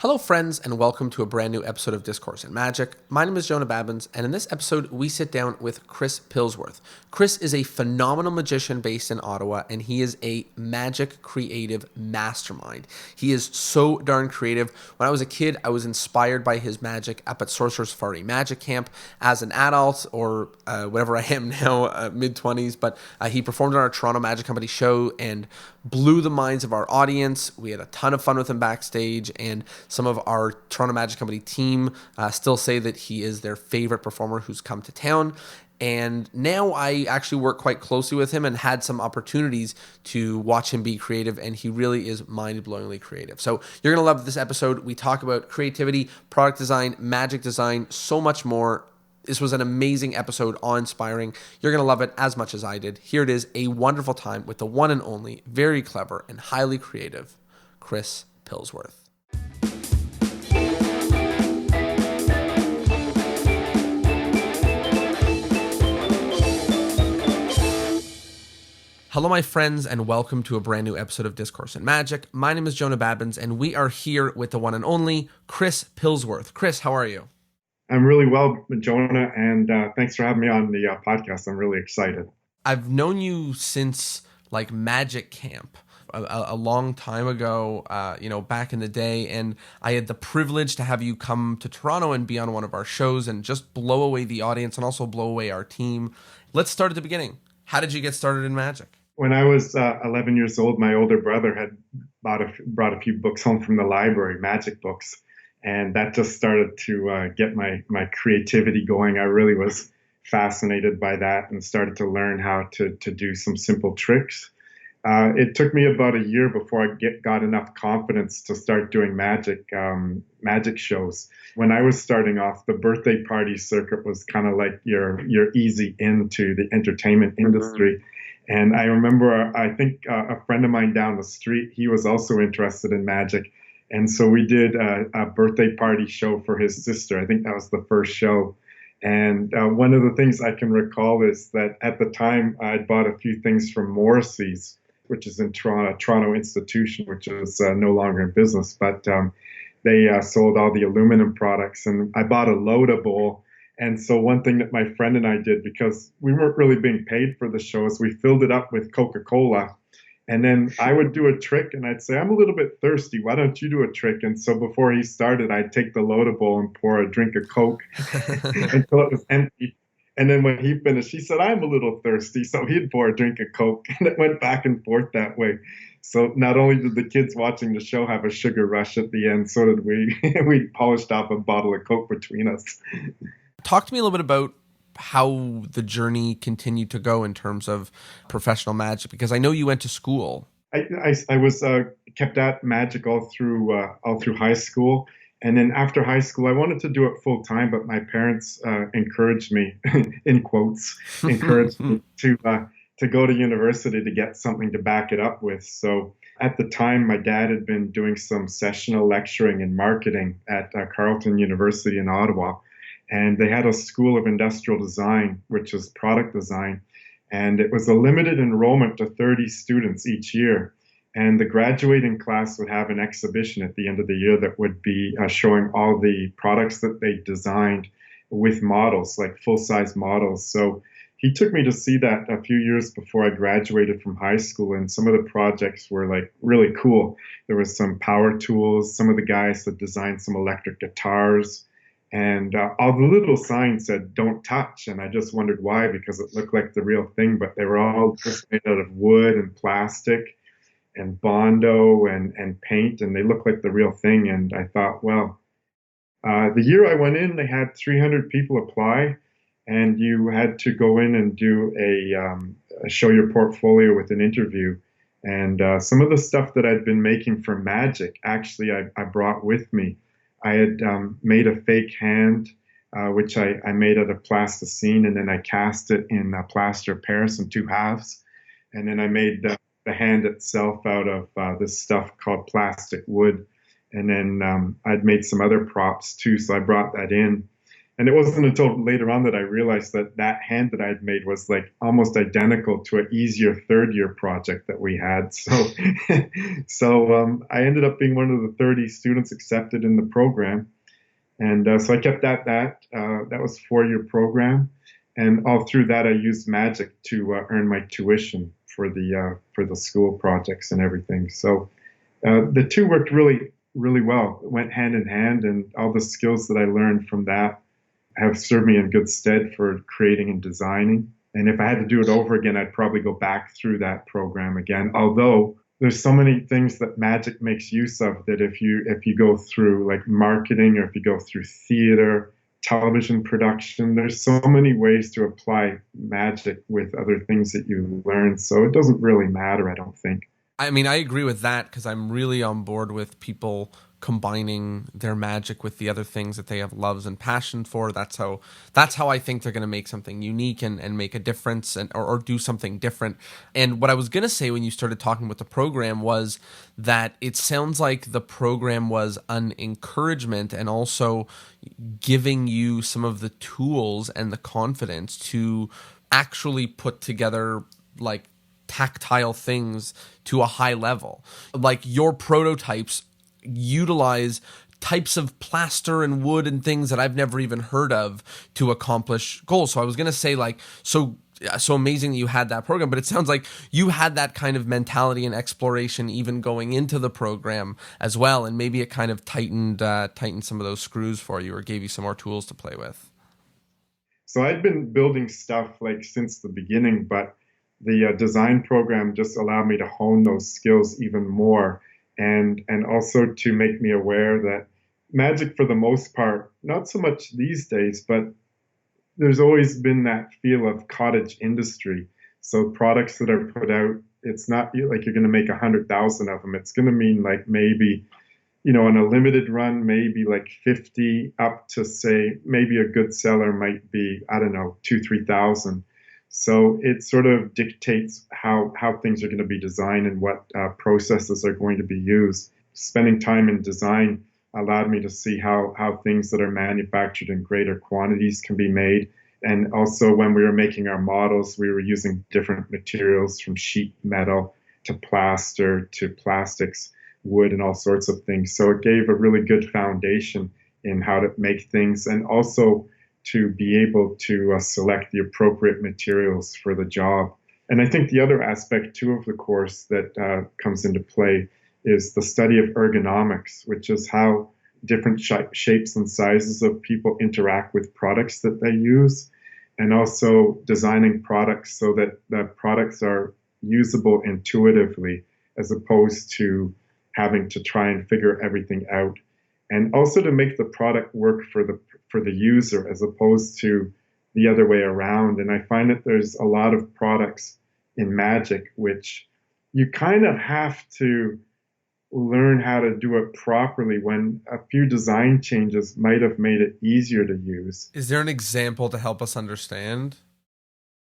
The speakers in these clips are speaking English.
Hello, friends, and welcome to a brand new episode of Discourse in Magic. My name is Jonah Babbins, and in this episode, we sit down with Chris Pilsworth. Chris is a phenomenal magician based in Ottawa, and he is a magic creative mastermind. He is so darn creative. When I was a kid, I was inspired by his magic up at Sorcerer's Safari Magic Camp. As an adult, or whatever I am now, mid-20s, but he performed on our Toronto Magic Company show and blew the minds of our audience. We had a ton of fun with him backstage, and some of our Toronto Magic Company team still say that he is their favorite performer who's come to town. And now I actually work quite closely with him and had some opportunities to watch him be creative, and he really is mind-blowingly creative. So you're going to love this episode. We talk about creativity, product design, magic design, so much more. This was an amazing episode, awe-inspiring. You're going to love it as much as I did. Here it is, a wonderful time with the one and only, very clever and highly creative, Chris Pilsworth. Hello, my friends, and welcome to a brand new episode of Discourse in Magic. My name is Jonah Babbins, and we are here with the one and only Chris Pilsworth. Chris, how are you? I'm really well, Jonah, and thanks for having me on the podcast. I'm really excited. I've known you since like Magic Camp a long time ago, back in the day, and I had the privilege to have you come to Toronto and be on one of our shows and just blow away the audience and also blow away our team. Let's start at the beginning. How did you get started in magic? When I was 11 years old, my older brother had brought a few books home from the library, magic books. And that just started to get my creativity going. I really was fascinated by that and started to learn how to do some simple tricks. It took me about a year before I got enough confidence to start doing magic shows. When I was starting off, the birthday party circuit was kind of like your easy into the entertainment industry. And I remember, I think a friend of mine down the street, he was also interested in magic. And so we did a birthday party show for his sister. I think that was the first show. And one of the things I can recall is that at the time I'd bought a few things from Morrissey's, which is in Toronto institution, which is no longer in business. But they sold all the aluminum products. And I bought a Loda bowl. And so one thing that my friend and I did, because we weren't really being paid for the show, is we filled it up with Coca-Cola. And then I would do a trick and I'd say, I'm a little bit thirsty. Why don't you do a trick? And so before he started, I'd take the Loda bowl and pour a drink of Coke until it was empty. And then when he finished, he said, I'm a little thirsty. So he'd pour a drink of Coke, and it went back and forth that way. So not only did the kids watching the show have a sugar rush at the end, so did we. We polished off a bottle of Coke between us. Talk to me a little bit about how the journey continued to go in terms of professional magic, because I know you went to school. I was kept at magic all through high school, and then after high school, I wanted to do it full time, but my parents encouraged me, in quotes, encouraged me to go to university to get something to back it up with. So at the time, my dad had been doing some sessional lecturing and marketing at Carleton University in Ottawa. And they had a school of industrial design, which is product design. And it was a limited enrollment to 30 students each year. And the graduating class would have an exhibition at the end of the year that would be showing all the products that they designed with models, like full-size models. So he took me to see that a few years before I graduated from high school. And some of the projects were like really cool. There was some power tools. Some of the guys had designed some electric guitars. And all the little signs said, don't touch. And I just wondered why, because it looked like the real thing, but they were all just made out of wood and plastic and Bondo and paint, and they looked like the real thing. And I thought, well, the year I went in, they had 300 people apply, and you had to go in and do a show your portfolio with an interview. And some of the stuff that I'd been making for magic, actually, I brought with me. I had made a fake hand, which I made out of plasticine, and then I cast it in plaster of Paris in two halves. And then I made the hand itself out of this stuff called plastic wood. And then I'd made some other props too, so I brought that in. And it wasn't until later on that I realized that that hand that I'd made was like almost identical to an easier third year project that we had. So, I ended up being one of the 30 students accepted in the program. And so I kept that was a 4 year program. And all through that, I used magic to earn my tuition for the school projects and everything. So the two worked really well. It went hand in hand, and all the skills that I learned from that have served me in good stead for creating and designing. And if I had to do it over again, I'd probably go back through that program again. Although there's so many things that magic makes use of that if you go through like marketing or if you go through theater, television production, there's so many ways to apply magic with other things that you learn. So it doesn't really matter, I don't think. I mean, I agree with that because I'm really on board with people combining their magic with the other things that they have loves and passion for. That's how I think they're going to make something unique and make a difference or do something different. And what I was going to say when you started talking with the program was that it sounds like the program was an encouragement and also giving you some of the tools and the confidence to actually put together like tactile things to a high level. Like your prototypes utilize types of plaster and wood and things that I've never even heard of to accomplish goals. So I was going to say like, so amazing that you had that program, but it sounds like you had that kind of mentality and exploration even going into the program as well. And maybe it kind of tightened some of those screws for you or gave you some more tools to play with. So I'd been building stuff like since the beginning, but the design program just allowed me to hone those skills even more, and also to make me aware that magic, for the most part, not so much these days, but there's always been that feel of cottage industry. So products that are put out, it's not like you're going to make 100,000 of them. It's going to mean like maybe, in a limited run, maybe like 50 up to say maybe a good seller might be, I don't know, 3,000. So it sort of dictates how things are going to be designed and what processes are going to be used. Spending time in design allowed me to see how things that are manufactured in greater quantities can be made. And also when we were making our models, we were using different materials from sheet metal to plaster to plastics, wood, and all sorts of things. So it gave a really good foundation in how to make things, and also to be able to select the appropriate materials for the job. And I think the other aspect too of the course that comes into play is the study of ergonomics, which is how different shapes and sizes of people interact with products that they use, and also designing products so that the products are usable intuitively as opposed to having to try and figure everything out, and also to make the product work for the user as opposed to the other way around. And I find that there's a lot of products in magic which you kind of have to learn how to do it properly when a few design changes might have made it easier to use. Is there an example to help us understand?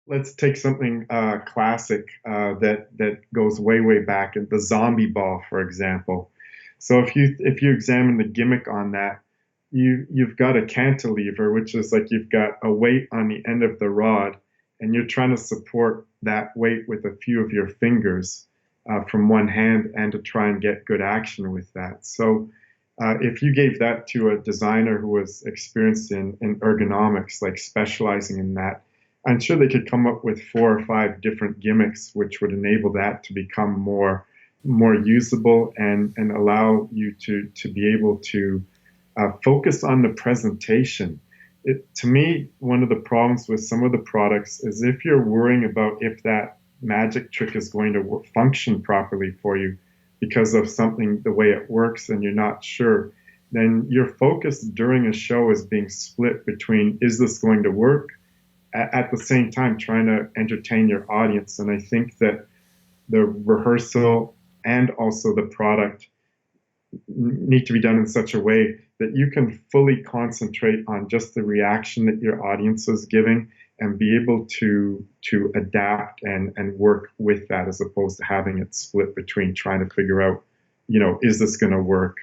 Let's take something classic that goes way back, the zombie ball, for example. So if you examine the gimmick on that, you've got a cantilever, which is like you've got a weight on the end of the rod, and you're trying to support that weight with a few of your fingers from one hand, and to try and get good action with that. So if you gave that to a designer who was experienced in ergonomics, like specializing in that, I'm sure they could come up with 4 or 5 different gimmicks which would enable that to become more usable, and allow you to be able to focus on the presentation. To me, one of the problems with some of the products is if you're worrying about if that magic trick is going to function properly for you because of something, the way it works, and you're not sure, then your focus during a show is being split between, is this going to work, at the same time trying to entertain your audience. And I think that the rehearsal and also the product need to be done in such a way that you can fully concentrate on just the reaction that your audience is giving, and be able to adapt and work with that, as opposed to having it split between trying to figure out, is this going to work?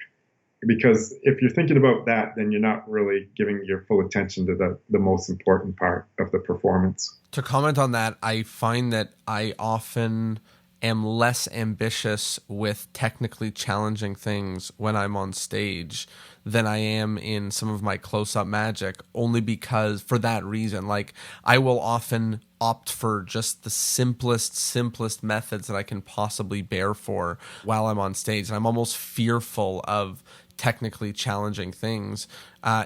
Because if you're thinking about that, then you're not really giving your full attention to the most important part of the performance. To comment on that, I find that I often am less ambitious with technically challenging things when I'm on stage than I am in some of my close-up magic, only because for that reason, like I will often opt for just the simplest methods that I can possibly bear for while I'm on stage. And I'm almost fearful of technically challenging things.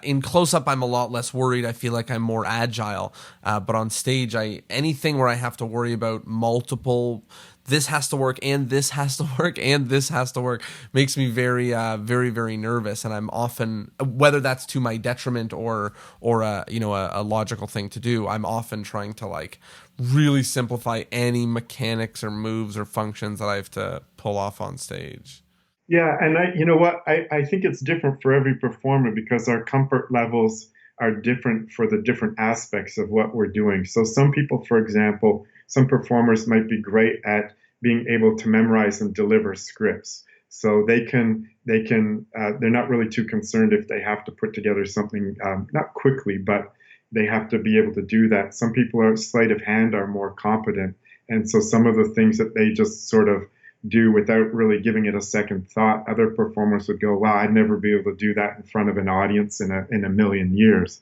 In close up, I'm a lot less worried. I feel like I'm more agile. But on stage, anything where I have to worry about multiple, this has to work and this has to work and this has to work, makes me very nervous. And I'm often, whether that's to my detriment or a logical thing to do, I'm often trying to like really simplify any mechanics or moves or functions that I have to pull off on stage. Yeah, and you know what? I think it's different for every performer because our comfort levels are different for the different aspects of what we're doing. So some people, for example, some performers might be great at being able to memorize and deliver scripts. So they're not really too concerned if they have to put together something, not quickly, but they have to be able to do that. Some people are sleight of hand are more competent. And so some of the things that they just sort of do without really giving it a second thought, other performers would go, wow, I'd never be able to do that in front of an audience in a million years.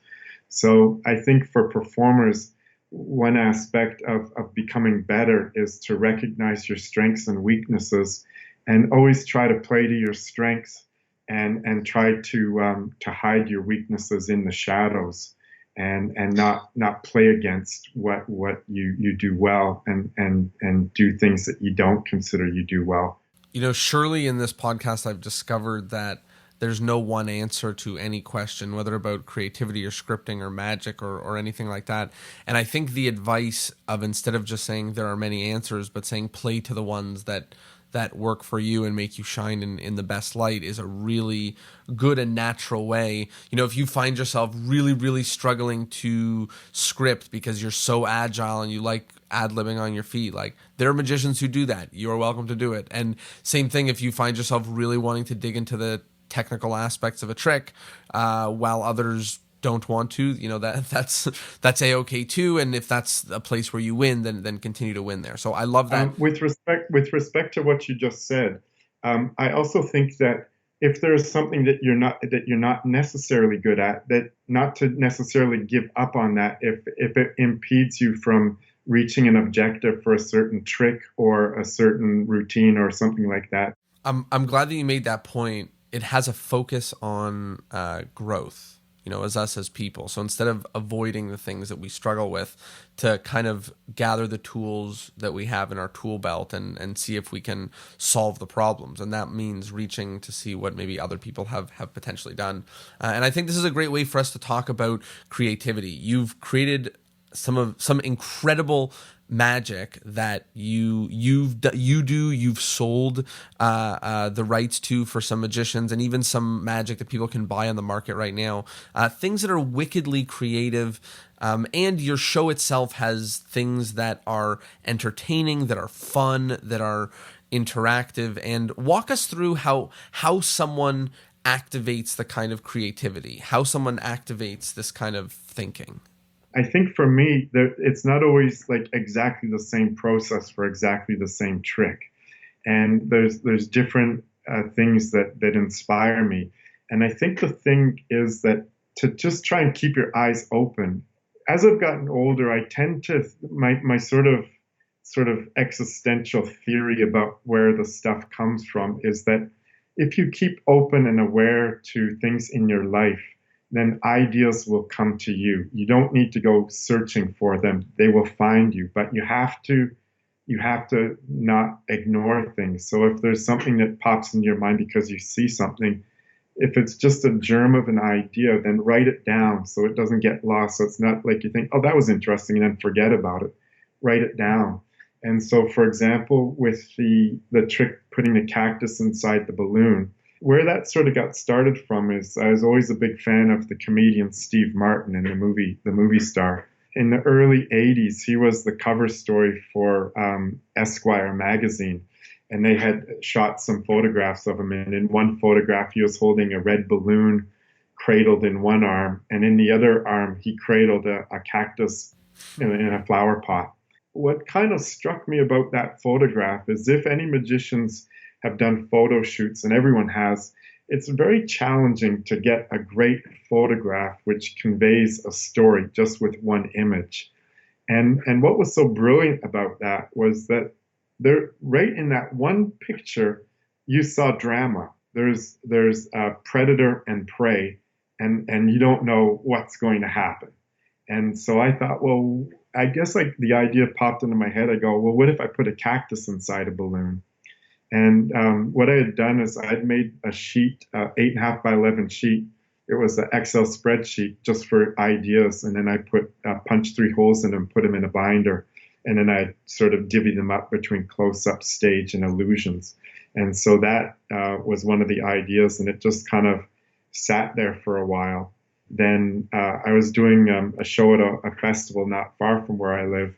So I think for performers, one aspect of becoming better is to recognize your strengths and weaknesses and always try to play to your strengths and try to hide your weaknesses in the shadows and not play against what you do well and do things that you don't consider you do well. You know, surely in this podcast, I've discovered that there's no one answer to any question, whether about creativity or scripting or magic or anything like that. And I think the advice of, instead of just saying there are many answers, but saying play to the ones that work for you and make you shine in the best light, is a really good and natural way. You know, if you find yourself really struggling to script because you're so agile and you like ad-libbing on your feet, like there are magicians who do that. You're welcome to do it. And same thing if you find yourself really wanting to dig into the technical aspects of a trick, while others don't want to, you know, that's a-okay too. And if that's a place where you win, then continue to win there. So I love that. With respect to what you just said, I also think that if there is something that you're not necessarily good at, that not to necessarily give up on that if it impedes you from reaching an objective for a certain trick or a certain routine or something like that. I'm glad that you made that point. It has a focus on growth, you know, as people. So instead of avoiding the things that we struggle with, to kind of gather the tools that we have in our tool belt and see if we can solve the problems. And that means reaching to see what maybe other people have potentially done. And I think this is a great way for us to talk about creativity. You've created some incredible magic that you've sold the rights to for some magicians, and even some magic that people can buy on the market right now, things that are wickedly creative, and your show itself has things that are entertaining, that are fun, that are interactive. And walk us through how someone activates the kind of creativity, how someone activates this kind of thinking. I think for me, it's not always like exactly the same process for exactly the same trick, and there's different things that inspire me. And I think the thing is that to just try and keep your eyes open. As I've gotten older, I tend to my sort of existential theory about where the stuff comes from is that if you keep open and aware to things in your life, then ideas will come to you. You don't need to go searching for them. They will find you, but you have to not ignore things. So if there's something that pops in your mind because you see something, if it's just a germ of an idea, then write it down so it doesn't get lost. So it's not like you think, oh, that was interesting, and then forget about it. Write it down. And so, for example, with the trick putting the cactus inside the balloon, where that sort of got started from is I was always a big fan of the comedian Steve Martin in the movie star. In the early 80s, he was the cover story for Esquire magazine. and they had shot some photographs of him. And in one photograph, he was holding a red balloon cradled in one arm, and in the other arm, he cradled a cactus in a flower pot. What kind of struck me about that photograph is if any magicians have done photo shoots, and everyone has, it's very challenging to get a great photograph which conveys a story just with one image. And what was so brilliant about that was that there, right in that one picture, you saw drama. There's predator and prey, and you don't know what's going to happen. And so I thought, well, I guess like the idea popped into my head. I go, well, what if I put a cactus inside a balloon? And what I had done is I had made a sheet, 8.5 by 11 sheet. It was an Excel spreadsheet just for ideas, and then I put punched 3 holes in them, put them in a binder, and then I sort of divvied them up between close-up, stage, and illusions. And so that was one of the ideas, and it just kind of sat there for a while. Then I was doing a show at a festival not far from where I live.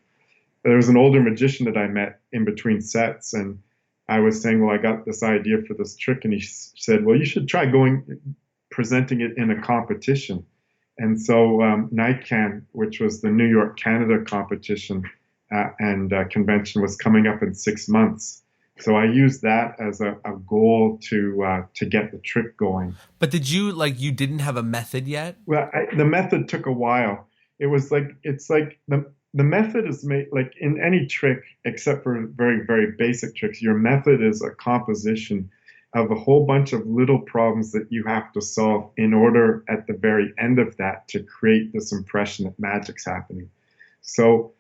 There was an older magician that I met in between sets, and I was saying, well, I got this idea for this trick, and he said, well, you should try presenting it in a competition. And so NICAN, which was the New York, Canada competition and convention, was coming up in 6 months. So I used that as a goal to get the trick going. But did you, you didn't have a method yet? Well, the method took a while. It's like the method is made, like in any trick, except for very, very basic tricks, your method is a composition of a whole bunch of little problems that you have to solve in order at the very end of that to create this impression that magic's happening. So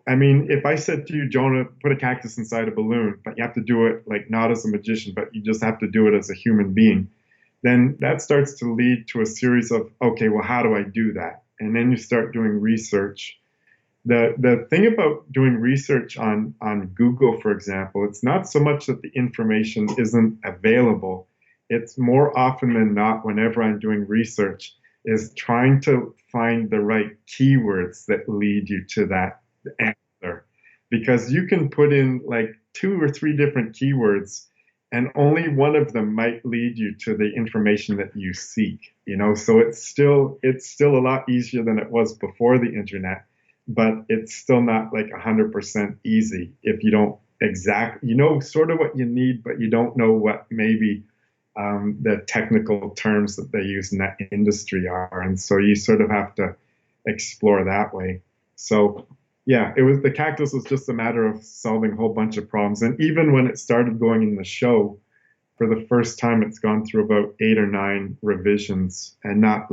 I mean, if I said to you, Jonah, put a cactus inside a balloon, but you have to do it like not as a magician, but you just have to do it as a human being, then that starts to lead to a series of, okay, well, how do I do that? And then you start doing research. The thing about doing research on Google, for example, it's not so much that the information isn't available. It's more often than not, whenever I'm doing research, is trying to find the right keywords that lead you to that answer. Because you can put in like 2 or 3 different keywords, and only one of them might lead you to the information that you seek. So it's still a lot easier than it was before the internet. But it's still not like 100% easy if you don't sort of what you need, but you don't know what maybe the technical terms that they use in that industry are. And so you sort of have to explore that way. So yeah, the cactus was just a matter of solving a whole bunch of problems. And even when it started going in the show, for the first time, it's gone through about 8 or 9 revisions, and not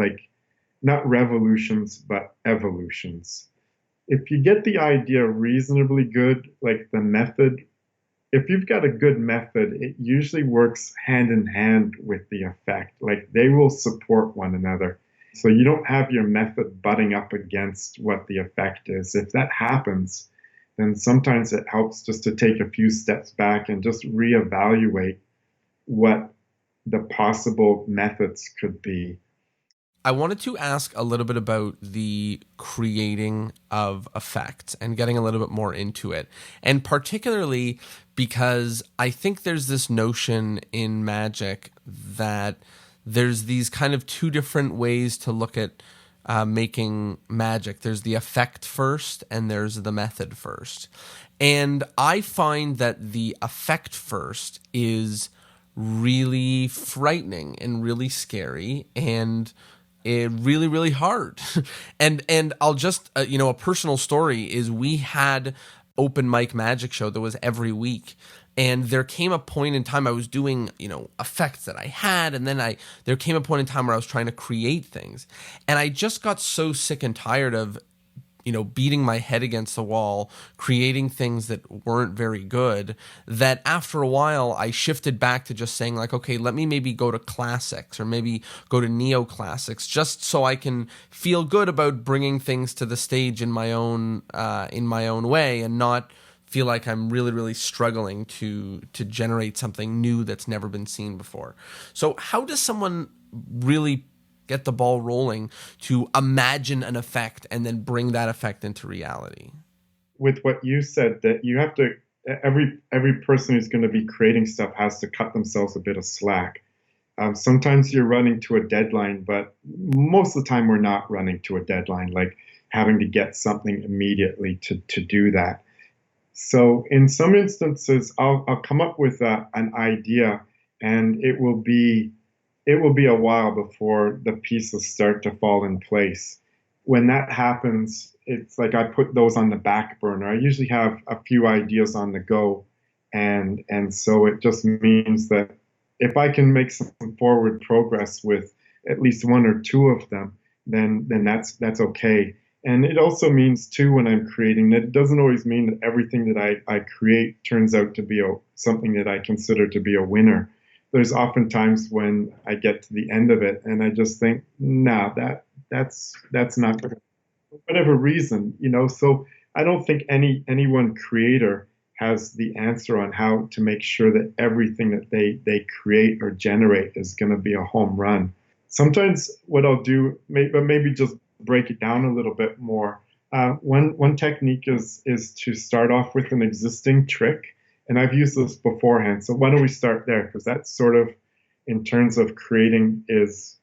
revolutions, but evolutions. If you get the idea reasonably good, like the method, if you've got a good method, it usually works hand in hand with the effect. Like they will support one another. So you don't have your method butting up against what the effect is. If that happens, then sometimes it helps just to take a few steps back and just reevaluate what the possible methods could be. I wanted to ask a little bit about the creating of effects and getting a little bit more into it. And particularly because I think there's this notion in magic that there's these kind of 2 different ways to look at making magic. There's the effect first and there's the method first. And I find that the effect first is really frightening and really scary and really, really hard. and I'll just, a personal story is we had open mic magic show that was every week. And there came a point in time I was doing, effects that I had. And then there came a point in time where I was trying to create things. And I just got so sick and tired of beating my head against the wall, creating things that weren't very good, that after a while I shifted back to just saying like, okay, let me maybe go to classics or maybe go to neoclassics just so I can feel good about bringing things to the stage in my own way and not feel like I'm really, really struggling to generate something new that's never been seen before. So how does someone really get the ball rolling to imagine an effect and then bring that effect into reality? With what you said, that you have to every person who's going to be creating stuff has to cut themselves a bit of slack. Sometimes you're running to a deadline, but most of the time we're not running to a deadline, like having to get something immediately to do that. So in some instances, I'll come up with an idea, and it will be a while before the pieces start to fall in place. When that happens, it's like I put those on the back burner. I usually have a few ideas on the go, and so it just means that if I can make some forward progress with at least one or two of them, then that's okay. And it also means too when I'm creating that it doesn't always mean that everything that I create turns out to be something that I consider to be a winner. There's often times when I get to the end of it and I just think, nah, that's not good for whatever reason, So I don't think any one creator has the answer on how to make sure that everything that they create or generate is going to be a home run. Sometimes what I'll do, maybe just break it down a little bit more. One technique is to start off with an existing trick, and I've used this beforehand. So why don't we start there? Because that's sort of, in terms of creating, is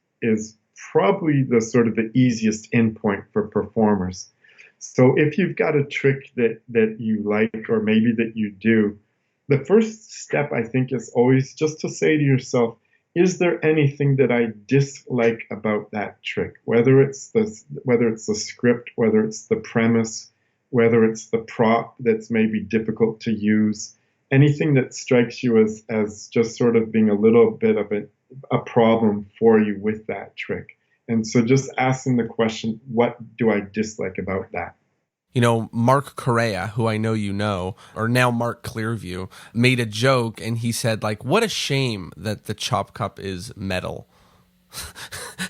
probably the sort of the easiest endpoint for performers. So if you've got a trick that you like, or maybe that you do, the first step I think is always just to say to yourself, is there anything that I dislike about that trick? Whether it's the script, whether it's the premise, whether it's the prop that's maybe difficult to use, anything that strikes you as just sort of being a little bit of a problem for you with that trick. And so just asking the question, what do I dislike about that? Mark Correa, who I know you know, or now Mark Clearview, made a joke and he said, like, what a shame that the chop cup is metal.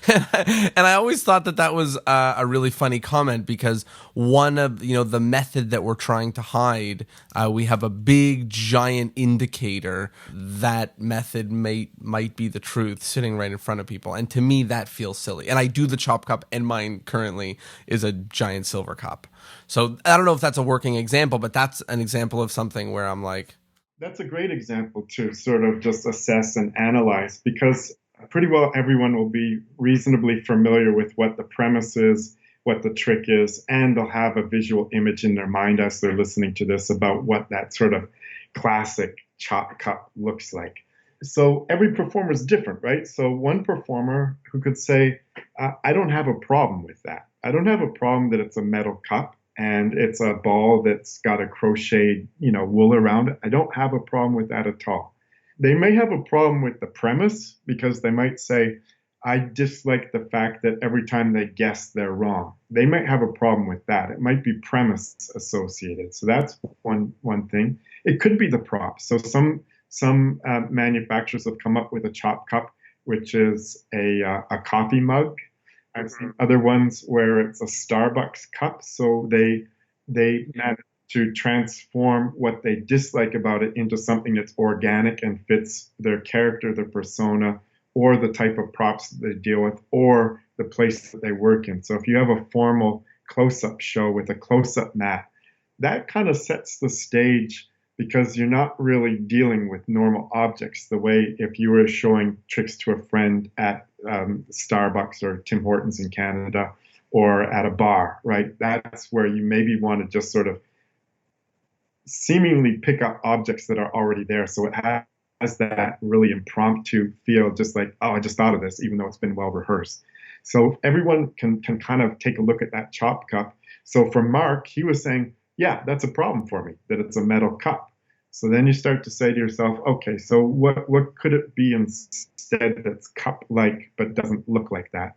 And I always thought that was a really funny comment, because one of the method that we're trying to hide, we have a big giant indicator that method might be the truth sitting right in front of people, and to me that feels silly. And I do the chop cup, and mine currently is a giant silver cup. So I don't know if that's a working example, but that's an example of something where I'm like, that's a great example to sort of just assess and analyze, because pretty well everyone will be reasonably familiar with what the premise is, what the trick is, and they'll have a visual image in their mind as they're listening to this about what that sort of classic chop cup looks like. So every performer is different, right? So one performer who could say, I don't have a problem with that. I don't have a problem that it's a metal cup and it's a ball that's got a crocheted, wool around it. I don't have a problem with that at all. They may have a problem with the premise, because they might say, I dislike the fact that every time they guess, they're wrong. They might have a problem with that. It might be premise associated. So that's one thing. It could be the prop. So some manufacturers have come up with a chop cup, which is a coffee mug. I've seen other ones where it's a Starbucks cup. So they manage to transform what they dislike about it into something that's organic and fits their character, their persona, or the type of props that they deal with, or the place that they work in. So if you have a formal close-up show with a close-up mat, that kind of sets the stage, because you're not really dealing with normal objects the way if you were showing tricks to a friend at Starbucks or Tim Hortons in Canada, or at a bar, right? That's where you maybe want to just sort of seemingly pick up objects that are already there. So it has that really impromptu feel, just like, oh, I just thought of this, even though it's been well rehearsed. So everyone can kind of take a look at that chop cup. So for Mark, he was saying, yeah, that's a problem for me, that it's a metal cup. So then you start to say to yourself, okay, so what could it be instead that's cup-like but doesn't look like that?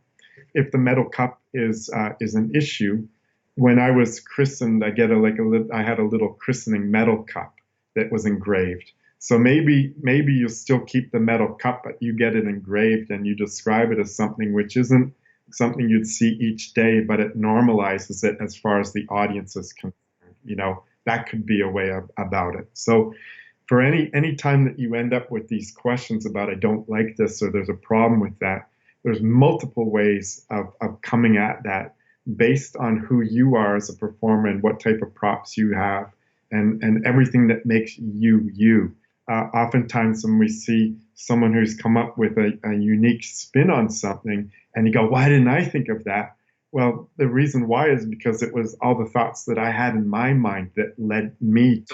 If the metal cup is an issue, when I was christened, I had a little christening metal cup that was engraved. So maybe you still keep the metal cup, but you get it engraved and you describe it as something which isn't something you'd see each day, but it normalizes it as far as the audience is concerned. That could be a way about it. So for any time that you end up with these questions about, I don't like this, or there's a problem with that, there's multiple ways of coming at that, based on who you are as a performer and what type of props you have and everything that makes you you. Oftentimes, when we see someone who's come up with a unique spin on something, and you go, "Why didn't I think of that?" Well, the reason why is because it was all the thoughts that I had in my mind that led me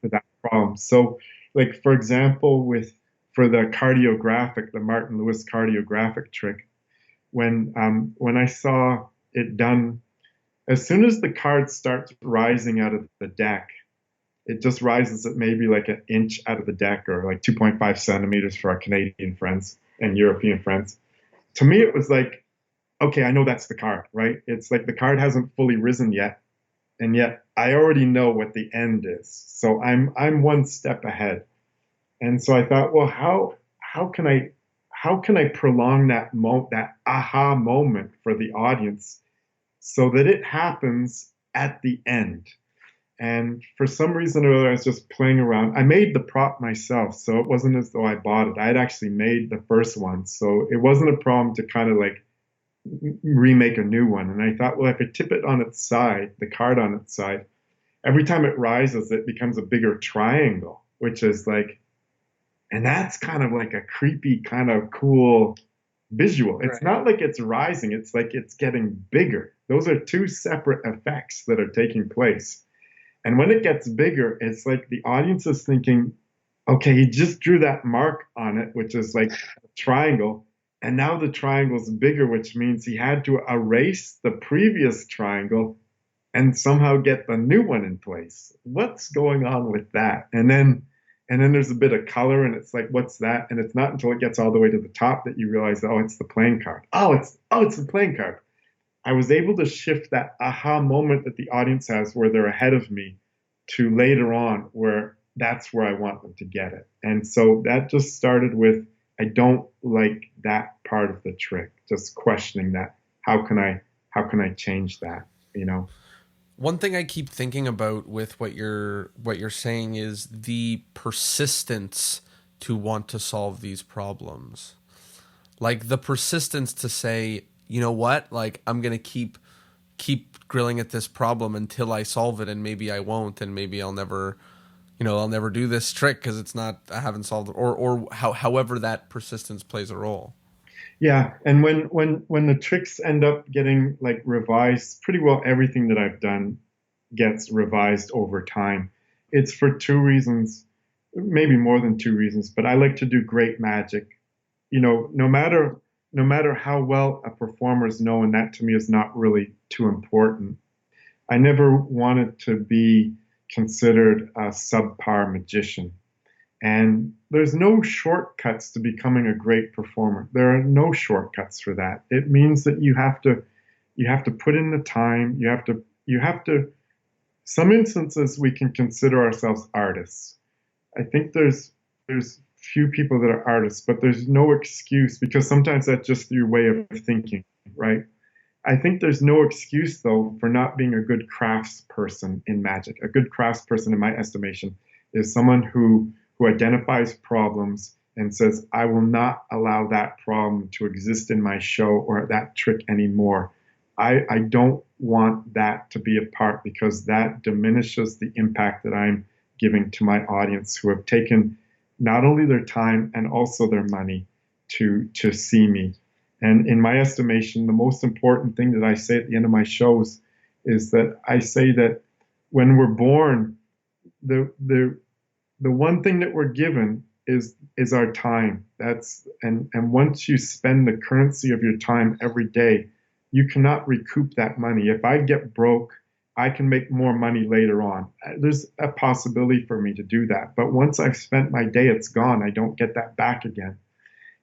to that problem. So, like for example, with for the cardiographic, the Martin Lewis cardiographic trick, when I saw it done, as soon as the card starts rising out of the deck, it just rises at maybe like an inch out of the deck or like 2.5 centimeters for our Canadian friends and European friends. To me, it was like, okay, I know that's the card, right? It's like the card hasn't fully risen yet, and yet I already know what the end is. So I'm one step ahead. And so I thought, well, how can I prolong that aha moment for the audience so that it happens at the end? And for some reason or other, I was just playing around. I made the prop myself, so it wasn't as though I bought it. I had actually made the first one, so it wasn't a problem to kind of like remake a new one. And I thought, well, if I tip it on its side, the card on its side, every time it rises, it becomes a bigger triangle, which is like, and that's kind of like a creepy, kind of cool visual. It's right. Not like it's rising, it's like it's getting bigger. Those are two separate effects that are taking place. And when it gets bigger, it's like the audience is thinking, okay, he just drew that mark on it, which is like a triangle. And now the triangle's bigger, which means he had to erase the previous triangle and somehow get the new one in place. What's going on with that? And then there's a bit of color, and it's like, what's that? And it's not until it gets all the way to the top that you realize, oh, it's the playing card. Oh, it's the playing card. I was able to shift that aha moment that the audience has where they're ahead of me to later on where that's where I want them to get it. And so that just started with, I don't like that part of the trick, just questioning that. How can I change that, you know? One thing I keep thinking about with what you're saying is the persistence to want to solve these problems. Like the persistence to say, you know what? Like I'm going to keep grilling at this problem until I solve it, and maybe I won't, and maybe I'll never do this trick because I haven't solved it, or however that persistence plays a role. Yeah, and when the tricks end up getting like revised, pretty well everything that I've done gets revised over time. It's for two reasons, maybe more than two reasons, but I like to do great magic. You know, no matter how well a performer is known, that to me is not really too important. I never wanted to be considered a subpar magician. And there's no shortcuts to becoming a great performer. There are no shortcuts for that. It means that you have to put in the time. You have to some instances we can consider ourselves artists. I think there's few people that are artists, but there's no excuse because sometimes that's just your way of thinking, right? I think there's no excuse though for not being a good craftsperson in magic. A good craftsperson, in my estimation, is someone who identifies problems and says, I will not allow that problem to exist in my show or that trick anymore. I don't want that to be a part because that diminishes the impact that I'm giving to my audience who have taken not only their time and also their money to see me. And in my estimation, the most important thing that I say at the end of my shows is that I say that when we're born, the one thing that we're given is our time. And once you spend the currency of your time every day, you cannot recoup that money. If I get broke, I can make more money later on. There's a possibility for me to do that. But once I've spent my day, it's gone. I don't get that back again.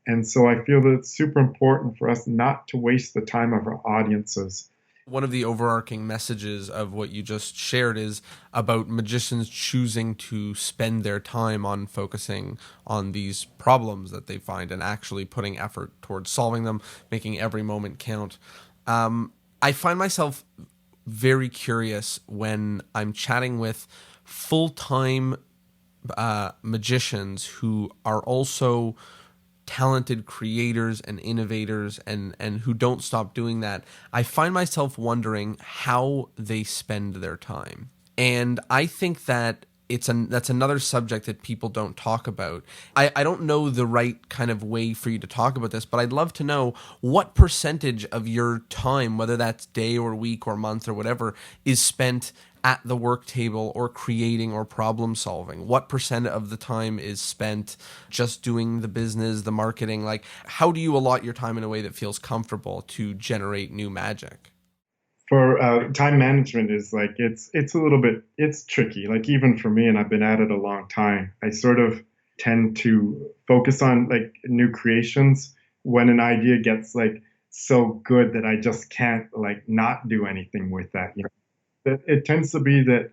And so I feel that it's super important for us not to waste the time of our audiences. One of the overarching messages of what you just shared is about magicians choosing to spend their time on focusing on these problems that they find and actually putting effort towards solving them, making every moment count. I find myself very curious when I'm chatting with full-time magicians who are also talented creators and innovators and who don't stop doing that. I find myself wondering how they spend their time. And I think that that's another subject that people don't talk about. I don't know the right kind of way for you to talk about this, but I'd love to know what percentage of your time, whether that's day or week or month or whatever, is spent at the work table or creating or problem solving. What percent of the time is spent just doing the business, the marketing? Like, how do you allot your time in a way that feels comfortable to generate new magic? For time management is like it's a little bit it's tricky. Like even for me, and I've been at it a long time, I sort of tend to focus on like new creations when an idea gets like so good that I just can't like not do anything with that. You know, it tends to be that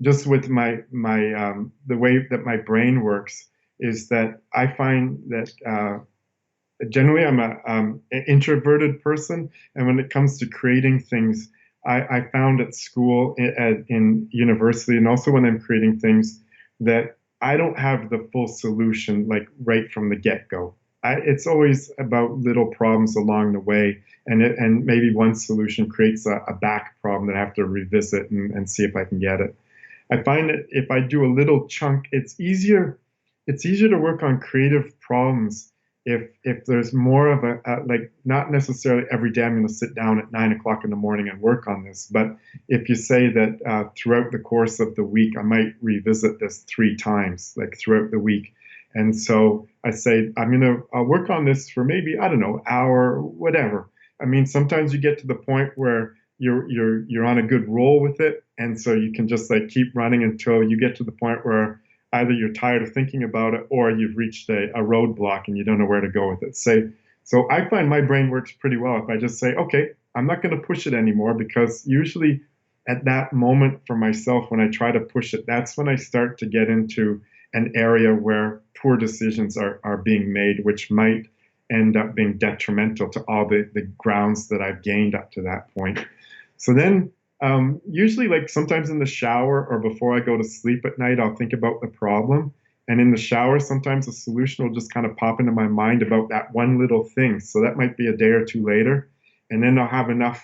just with my the way that my brain works is that I find that generally I'm a an introverted person, and when it comes to creating things, I found at school, in university, and also when I'm creating things, that I don't have the full solution like right from the get-go. It's always about little problems along the way, and maybe one solution creates a back problem that I have to revisit and see if I can get it. I find that if I do a little chunk, it's easier. It's easier to work on creative problems if there's more of a like not necessarily every day I'm going to sit down at 9 o'clock in the morning and work on this, but if you say that throughout the course of the week I might revisit this 3 times, like throughout the week, and so I say I'll work on this for maybe I don't know hour whatever. I mean sometimes you get to the point where you're on a good roll with it, and so you can just like keep running until you get to the point where either you're tired of thinking about it or you've reached a roadblock and you don't know where to go with it. So I find my brain works pretty well if I just say, okay, I'm not going to push it anymore, because usually at that moment for myself, when I try to push it, that's when I start to get into an area where poor decisions are being made, which might end up being detrimental to all the grounds that I've gained up to that point. So then usually, like sometimes in the shower or before I go to sleep at night, I'll think about the problem. And in the shower, sometimes a solution will just kind of pop into my mind about that one little thing. So that might be a day or two later. And then I'll have enough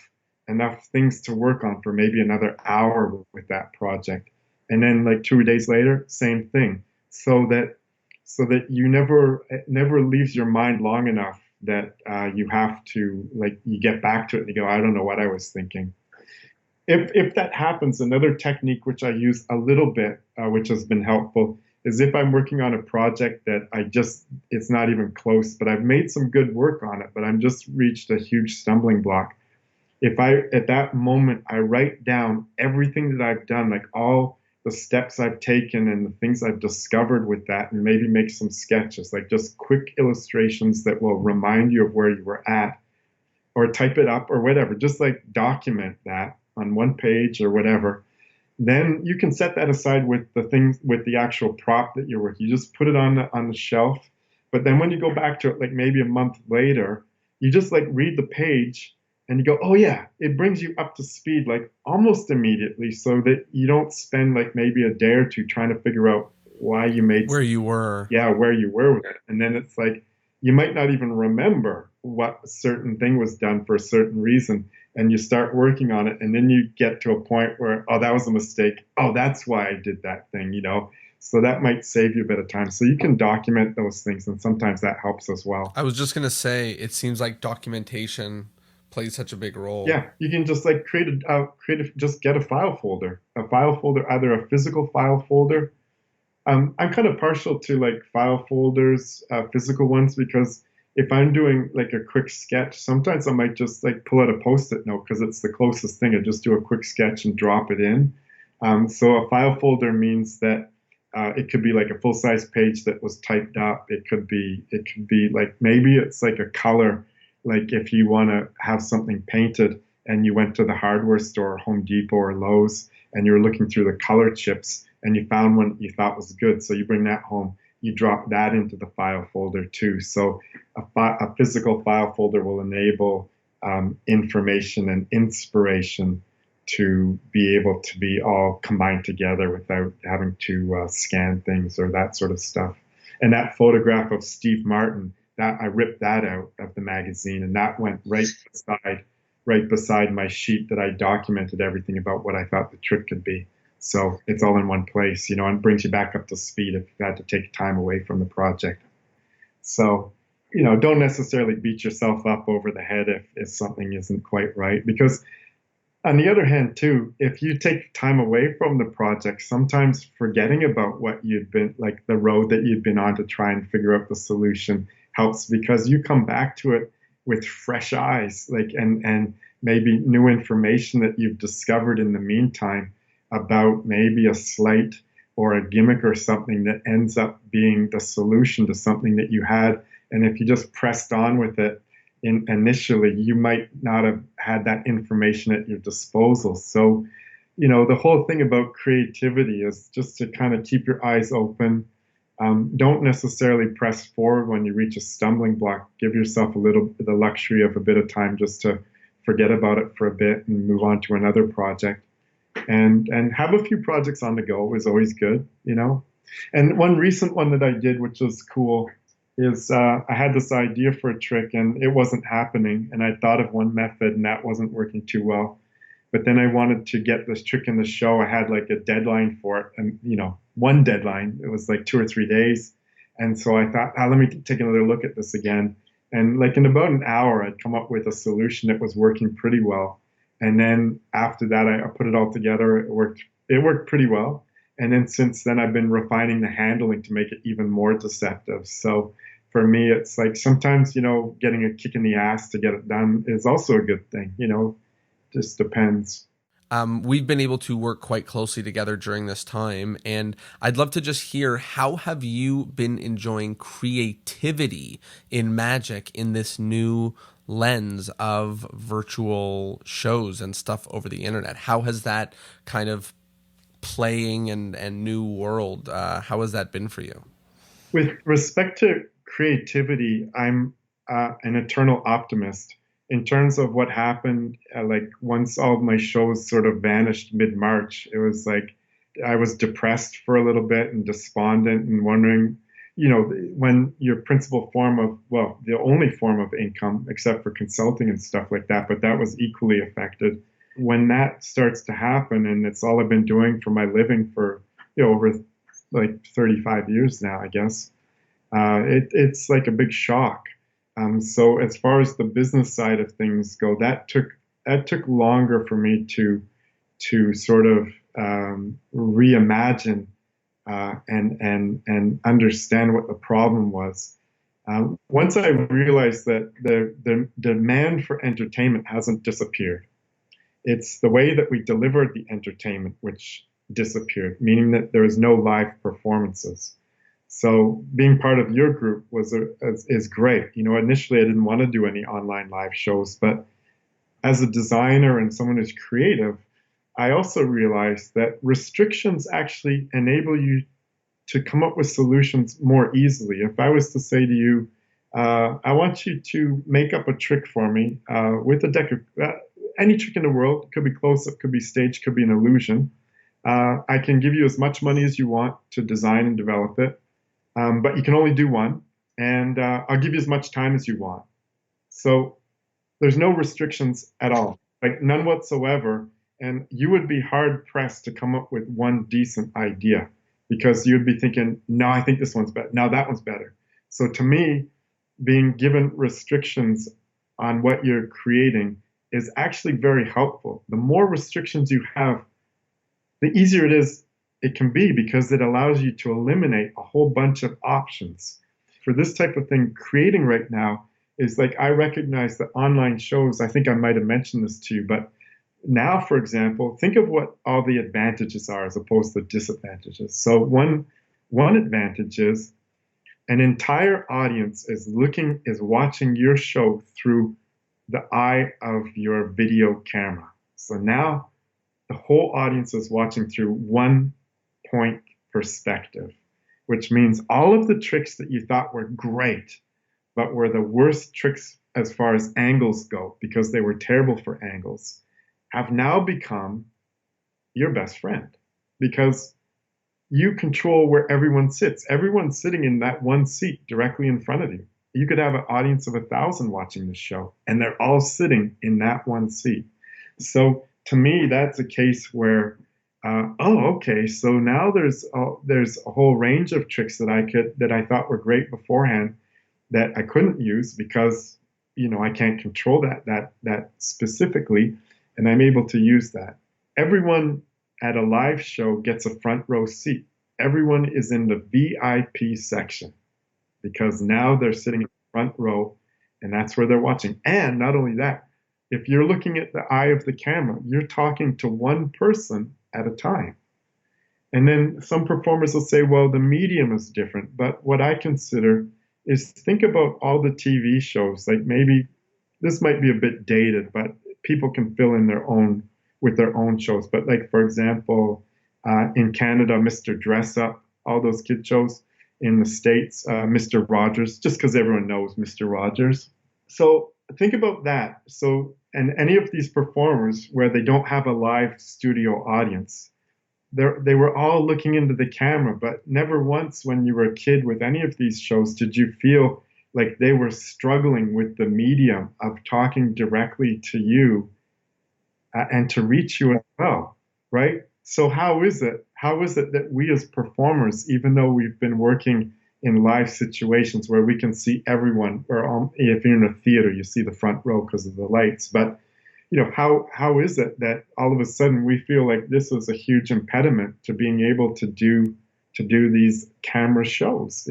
things to work on for maybe another hour with that project. And then like 2 days later, same thing. So that you never it never leaves your mind long enough that you have to like you get back to it and you go, I don't know what I was thinking. If that happens, another technique which I use a little bit, which has been helpful, is if I'm working on a project that it's not even close, but I've made some good work on it, but I'm just reached a huge stumbling block. If at that moment, I write down everything that I've done, like all the steps I've taken and the things I've discovered with that, and maybe make some sketches, like just quick illustrations that will remind you of where you were at, or type it up or whatever, just like document that on one page or whatever. Then you can set that aside with the things with the actual prop that you're with. You just put it on the shelf. But then when you go back to it, like maybe a month later, you just like read the page and you go, oh yeah, it brings you up to speed like almost immediately, so that you don't spend like maybe a day or two trying to figure out why you made Where you were. yeah, where you were with it. And then it's like you might not even remember what certain thing was done for a certain reason. And you start working on it, and then you get to a point where, oh, that was a mistake. Oh, that's why I did that thing, you know? So that might save you a bit of time. So you can document those things, and sometimes that helps as well. I was just going to say, it seems like documentation plays such a big role. Yeah, you can just like just get a file folder, either a physical file folder. I'm kind of partial to like file folders, physical ones, because if I'm doing like a quick sketch, sometimes I might just like pull out a post-it note because it's the closest thing. I just do a quick sketch and drop it in. So a file folder means that it could be like a full-size page that was typed up. It could be like maybe it's like a color, like if you want to have something painted and you went to the hardware store, Home Depot or Lowe's, and you were looking through the color chips and you found one you thought was good. So you bring that home, you drop that into the file folder too. So a physical file folder will enable information and inspiration to be able to be all combined together without having to scan things or that sort of stuff. And that photograph of Steve Martin, that I ripped that out of the magazine, and that went right beside my sheet that I documented everything about what I thought the trick could be. So it's all in one place, and brings you back up to speed if you had to take time away from the project. So, don't necessarily beat yourself up over the head if something isn't quite right. Because on the other hand, too, if you take time away from the project, sometimes forgetting about what you'd been like the road that you'd been on to try and figure out the solution helps because you come back to it with fresh eyes, like and maybe new information that you've discovered in the meantime about maybe a slight or a gimmick or something that ends up being the solution to something that you had. And if you just pressed on with it initially, you might not have had that information at your disposal. So, the whole thing about creativity is just to kind of keep your eyes open. Don't necessarily press forward when you reach a stumbling block. Give yourself the luxury of a bit of time just to forget about it for a bit and move on to another project. And have a few projects on the go is always good. And one recent one that I did, which was cool, is I had this idea for a trick and it wasn't happening. And I thought of one method and that wasn't working too well. But then I wanted to get this trick in the show. I had like a deadline for it, and one deadline. It was like 2 or 3 days, and so I thought, let me take another look at this again. And like in about an hour, I'd come up with a solution that was working pretty well. And then after that, I put it all together. It worked. It worked pretty well. And then since then, I've been refining the handling to make it even more deceptive. So for me, it's like sometimes getting a kick in the ass to get it done is also a good thing. Just depends. We've been able to work quite closely together during this time, and I'd love to just hear, how have you been enjoying creativity in magic in this new lens of virtual shows and stuff over the internet? How has that kind of playing and new world, how has that been for you? With respect to creativity, I'm an eternal optimist. In terms of what happened, like once all of my shows sort of vanished mid-March, it was like I was depressed for a little bit and despondent and wondering, when your principal form of, well, the only form of income, except for consulting and stuff like that, but that was equally affected. When that starts to happen, and it's all I've been doing for my living for, over like 35 years now, I guess, it's like a big shock. So as far as the business side of things go, that took longer for me to sort of reimagine and understand what the problem was. Once I realized that the demand for entertainment hasn't disappeared, it's the way that we delivered the entertainment which disappeared, meaning that there is no live performances. So being part of your group is great. Initially I didn't want to do any online live shows, but as a designer and someone who's creative, I also realized that restrictions actually enable you to come up with solutions more easily. If I was to say to you, I want you to make up a trick for me with a deck of any trick in the world, could be close up, could be staged, could be an illusion. I can give you as much money as you want to design and develop it. But you can only do one, and I'll give you as much time as you want. So there's no restrictions at all, like none whatsoever. And you would be hard pressed to come up with one decent idea because you'd be thinking, no, I think this one's better. No, that one's better. So to me, being given restrictions on what you're creating is actually very helpful. The more restrictions you have, the easier it can be because it allows you to eliminate a whole bunch of options. For this type of thing, creating right now is like, I recognize that online shows, I think I might have mentioned this to you, but now, for example, think of what all the advantages are as opposed to disadvantages. So one advantage is an entire audience is watching your show through the eye of your video camera. So now the whole audience is watching through one point perspective, which means all of the tricks that you thought were great, but were the worst tricks as far as angles go, because they were terrible for angles, have now become your best friend because you control where everyone sits. Everyone's sitting in that one seat directly in front of you. You could have an audience of 1,000 watching this show, and they're all sitting in that one seat. So to me, that's a case where Oh, okay. So now there's a whole range of tricks that I thought were great beforehand that I couldn't use because I can't control that specifically, and I'm able to use that. Everyone at a live show gets a front row seat. Everyone is in the VIP section because now they're sitting in the front row, and that's where they're watching. And not only that, if you're looking at the eye of the camera, you're talking to one person at a time. And then some performers will say, well, the medium is different. But what I consider is think about all the TV shows. Like maybe this might be a bit dated, but people can fill in their own with their own shows. But like, for example, in Canada, Mr. Dress Up, all those kid shows. In the States, Mr. Rogers, just because everyone knows Mr. Rogers. So think about that. So, and any of these performers where they don't have a live studio audience, they were all looking into the camera, but never once when you were a kid with any of these shows did you feel like they were struggling with the medium of talking directly to you and to reach you as well, right? So how is it? How is it that we as performers, even though we've been working in live situations where we can see everyone, or if you're in a theater, you see the front row because of the lights, but how is it that all of a sudden we feel like this is a huge impediment to being able to do these camera shows?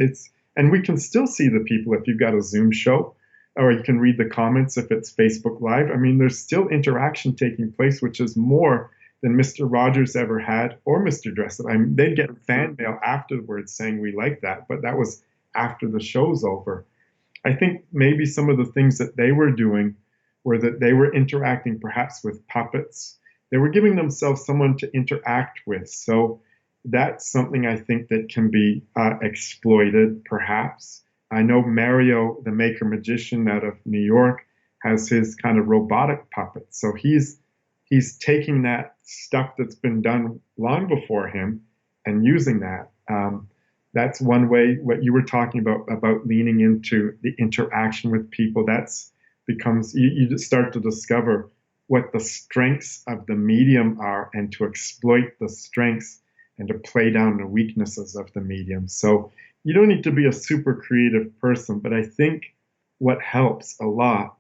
And we can still see the people if you've got a Zoom show, or you can read the comments if it's Facebook Live. I mean, there's still interaction taking place, which is more than Mr. Rogers ever had or Mr. Dress Up. I mean, they'd get fan mail afterwards saying we like that, but that was after the show's over. I think maybe some of the things that they were doing were that they were interacting perhaps with puppets. They were giving themselves someone to interact with. So that's something I think that can be exploited, perhaps. I know Mario, the maker magician out of New York, has his kind of robotic puppet. So he's taking that stuff that's been done long before him and using that. That's one way. What you were talking about leaning into the interaction with people. That's becomes you just start to discover what the strengths of the medium are and to exploit the strengths and to play down the weaknesses of the medium. So you don't need to be a super creative person, but I think what helps a lot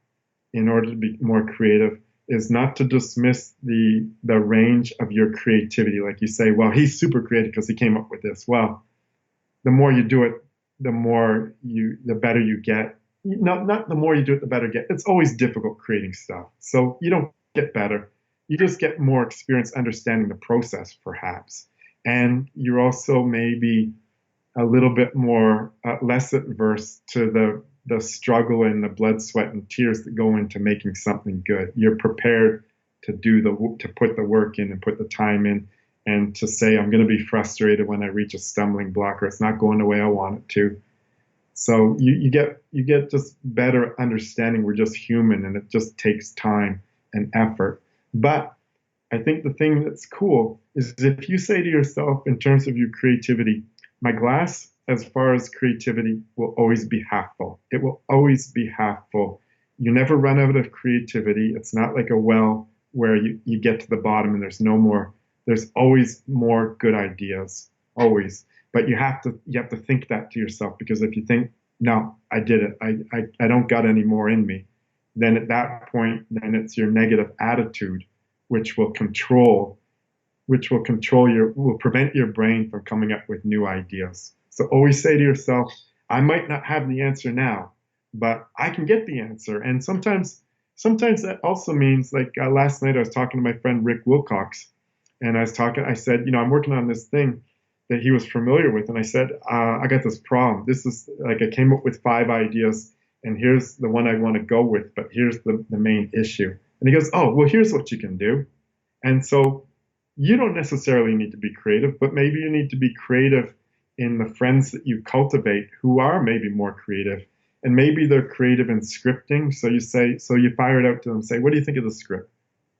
in order to be more creative is not to dismiss the range of your creativity. Like you say, well, he's super creative because he came up with this. Well, the more you do it, the better you get. Not the more you do it, the better you get. It's always difficult creating stuff. So you don't get better. You just get more experience understanding the process, perhaps. And you're also maybe a little bit more less adverse to the struggle and the blood, sweat, and tears that go into making something good. You're prepared to put the work in and put the time in, and to say I'm going to be frustrated when I reach a stumbling block or it's not going the way I want it to. So you get just better understanding we're just human and it just takes time and effort. But I think the thing that's cool is if you say to yourself, in terms of your creativity, my glass, as far as creativity, will always be half full. It will always be half full. You never run out of creativity. It's not like a well where you get to the bottom and there's no more. There's always more good ideas, always. But you have to think that to yourself, because if you think, no, I did it, I don't got any more in me, then at that point, then it's your negative attitude, which will will prevent your brain from coming up with new ideas. So always say to yourself, I might not have the answer now, but I can get the answer. And sometimes that also means, like last night I was talking to my friend Rick Wilcox, and I said, I'm working on this thing that he was familiar with. And I said, I got this problem. This is like, I came up with 5 ideas and here's the one I want to go with, but here's the main issue. And he goes, oh, well, here's what you can do. And so you don't necessarily need to be creative, but maybe you need to be creative in the friends that you cultivate who are maybe more creative. And maybe they're creative in scripting. So you fire it out to them, say, what do you think of the script?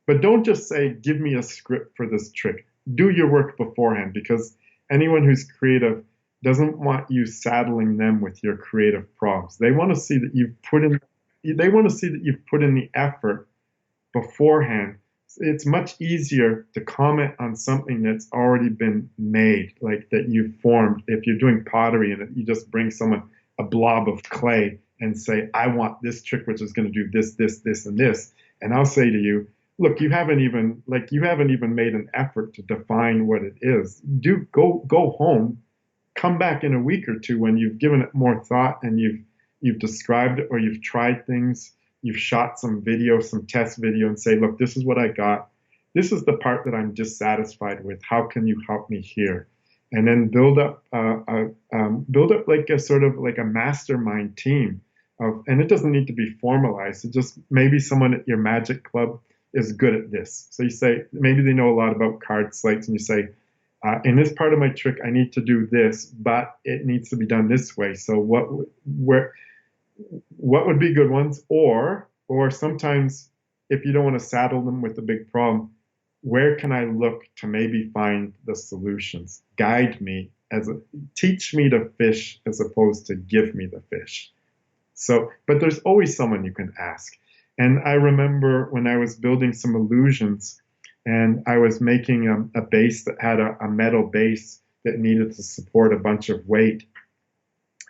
But don't just say, give me a script for this trick. Do your work beforehand, because anyone who's creative doesn't want you saddling them with your creative problems. They want to see that you've put in the effort beforehand it's much easier to comment on something that's already been made, like that you've formed. If you're doing pottery and you just bring someone a blob of clay and say, I want this trick, which is going to do this, this, this, and this. And I'll say to you, look, you haven't even made an effort to define what it is. Go home, come back in a week or two when you've given it more thought and you've described it or you've tried things, you've shot some video, some test video, and say, look, this is what I got. This is the part that I'm dissatisfied with. How can you help me here? And then build up like a sort of like a mastermind team of, and it doesn't need to be formalized. It just maybe someone at your magic club is good at this. So you say maybe they know a lot about card slates, and you say, in this part of my trick, I need to do this, but it needs to be done this way. So what would be good ones? Or sometimes if you don't want to saddle them with a big problem, where can I look to maybe find the solutions? Guide me teach me to fish as opposed to give me the fish. So, but there's always someone you can ask. And I remember when I was building some illusions and I was making a base that had a metal base that needed to support a bunch of weight.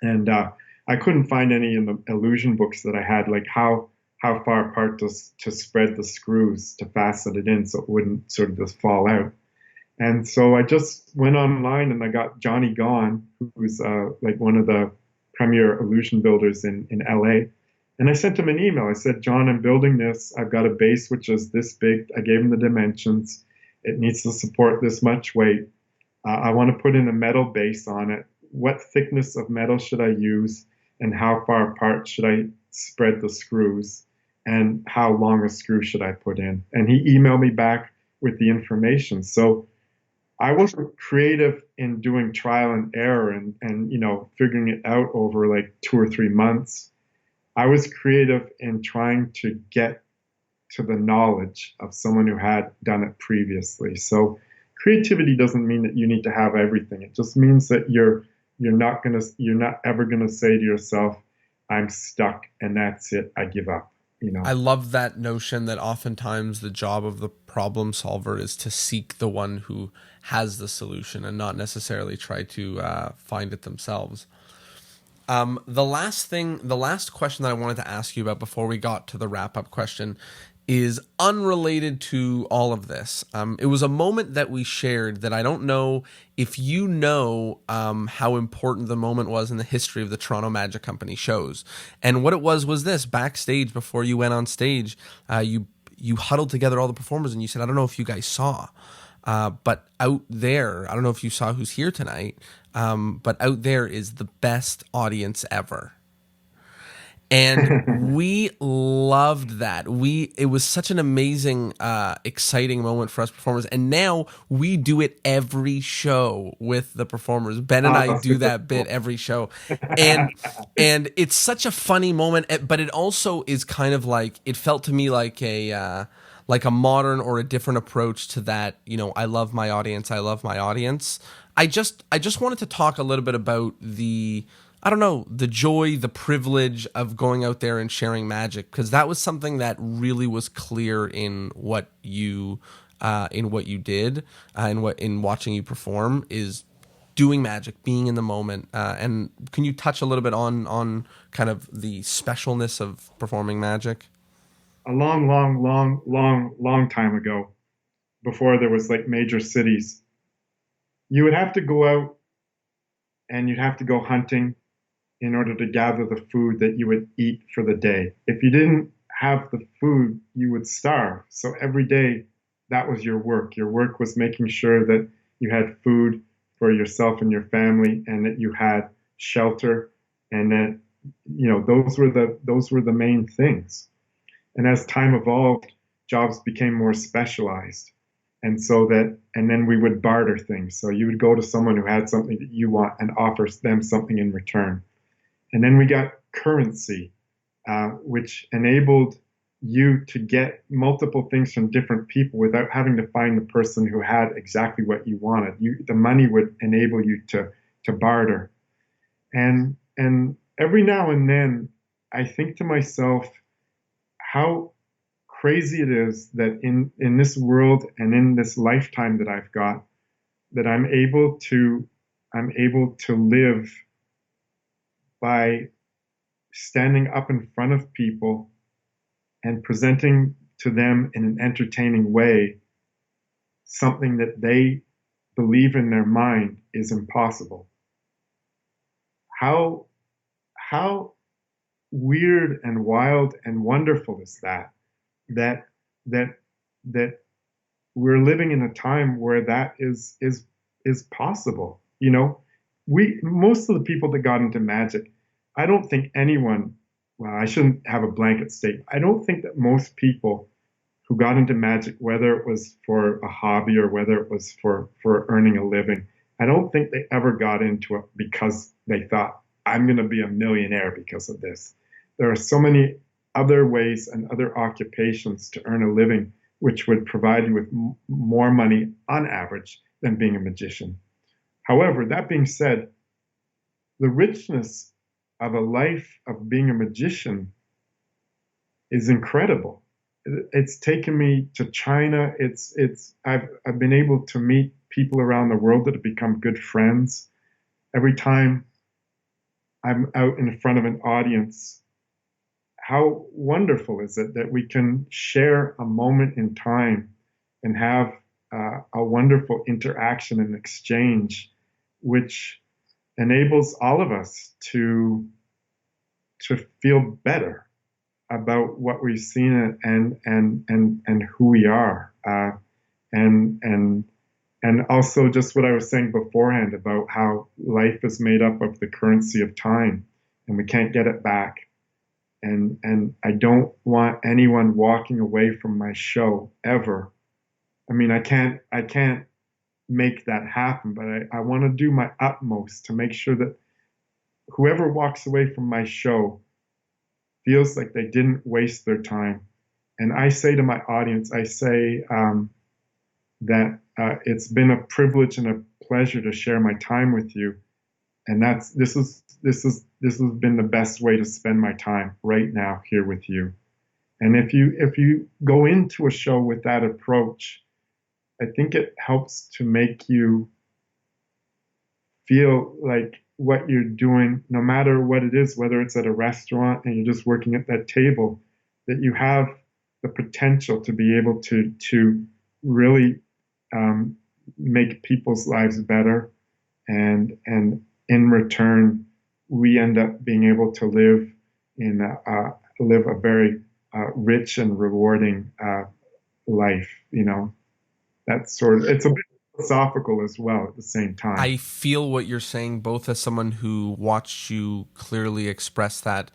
And I couldn't find any in the illusion books that I had, like how far apart to spread the screws to fasten it in so it wouldn't sort of just fall out. And so I just went online and I got Johnny Gone, who's like one of the premier illusion builders in LA. And I sent him an email. I said, John, I'm building this. I've got a base which is this big. I gave him the dimensions. It needs to support this much weight. I want to put in a metal base on it. What thickness of metal should I use? And how far apart should I spread the screws? And how long a screw should I put in? And he emailed me back with the information. So I wasn't creative in doing trial and error and figuring it out over like 2 or 3 months. I was creative in trying to get to the knowledge of someone who had done it previously. So creativity doesn't mean that you need to have everything. It just means that you're not ever gonna say to yourself, I'm stuck and that's it, I give up. I love that notion that oftentimes the job of the problem solver is to seek the one who has the solution and not necessarily try to find it themselves. The last question that I wanted to ask you about before we got to the wrap-up question is unrelated to all of this. It was a moment that we shared that I don't know if you know how important the moment was in the history of the Toronto Magic Company shows. And what it was this: backstage before you went on stage, you huddled together all the performers and you said, I don't know if you guys saw, but out there, I don't know if you saw who's here tonight, but out there is the best audience ever. And we loved that. It was such an amazing, exciting moment for us performers. And now we do it every show with the performers. Ben and I do that bit every show. And it's such a funny moment, but it also is kind of like, it felt to me like a modern or a different approach to that, I love my audience, I love my audience. I just wanted to talk a little bit about the joy, the privilege of going out there and sharing magic, because that was something that really was clear in what you did, in watching you perform, is doing magic, being in the moment. And can you touch a little bit on kind of the specialness of performing magic? A long, long, long, long, long time ago, before there was like major cities, you would have to go out and you'd have to go hunting in order to gather the food that you would eat for the day. If you didn't have the food, you would starve. So every day, that was your work. Your work was making sure that you had food for yourself and your family, and that you had shelter, and that those were the main things. And as time evolved, jobs became more specialized. And then we would barter things. So you would go to someone who had something that you want and offer them something in return. And then we got currency, which enabled you to get multiple things from different people without having to find the person who had exactly what you wanted. The money would enable you to barter. And every now and then, I think to myself, how crazy it is that in this world and in this lifetime that I've got, that I'm able to live by standing up in front of people and presenting to them in an entertaining way something that they believe in their mind is impossible. How how weird and wild and wonderful is that? That that that we're living in a time where that is possible. You know, we most of the people that got into magic, I don't think anyone. Well, I shouldn't have a blanket statement. I don't think that most people who got into magic, whether it was for a hobby or whether it was for earning a living, I don't think they ever got into it because they thought, I'm going to be a millionaire because of this. There are so many other ways and other occupations to earn a living, which would provide you with more money on average than being a magician. However, that being said, the richness of a life of being a magician is incredible. It's taken me to China. I've been able to meet people around the world that have become good friends. Every time I'm out in front of an audience, how wonderful is it that we can share a moment in time and have a wonderful interaction and exchange, which enables all of us to feel better about what we've seen and who we are, and and also just what I was saying beforehand about how life is made up of the currency of time, and we can't get it back. And I don't want anyone walking away from my show ever. I mean, I can't make that happen, but I want to do my utmost to make sure that whoever walks away from my show feels like they didn't waste their time. And I say to my audience, I say that it's been a privilege and a pleasure to share my time with you, and this has been the best way to spend my time right now here with you. And if you go into a show with that approach, I think it helps to make you feel like what you're doing, no matter what it is, whether it's at a restaurant and you're just working at that table, that you have the potential to be able to really um, make people's lives better, and in return, we end up being able to live a very rich and rewarding life. You know, that's sort of it's a bit philosophical as well at the same time. I feel what you're saying, both as someone who watched you clearly express that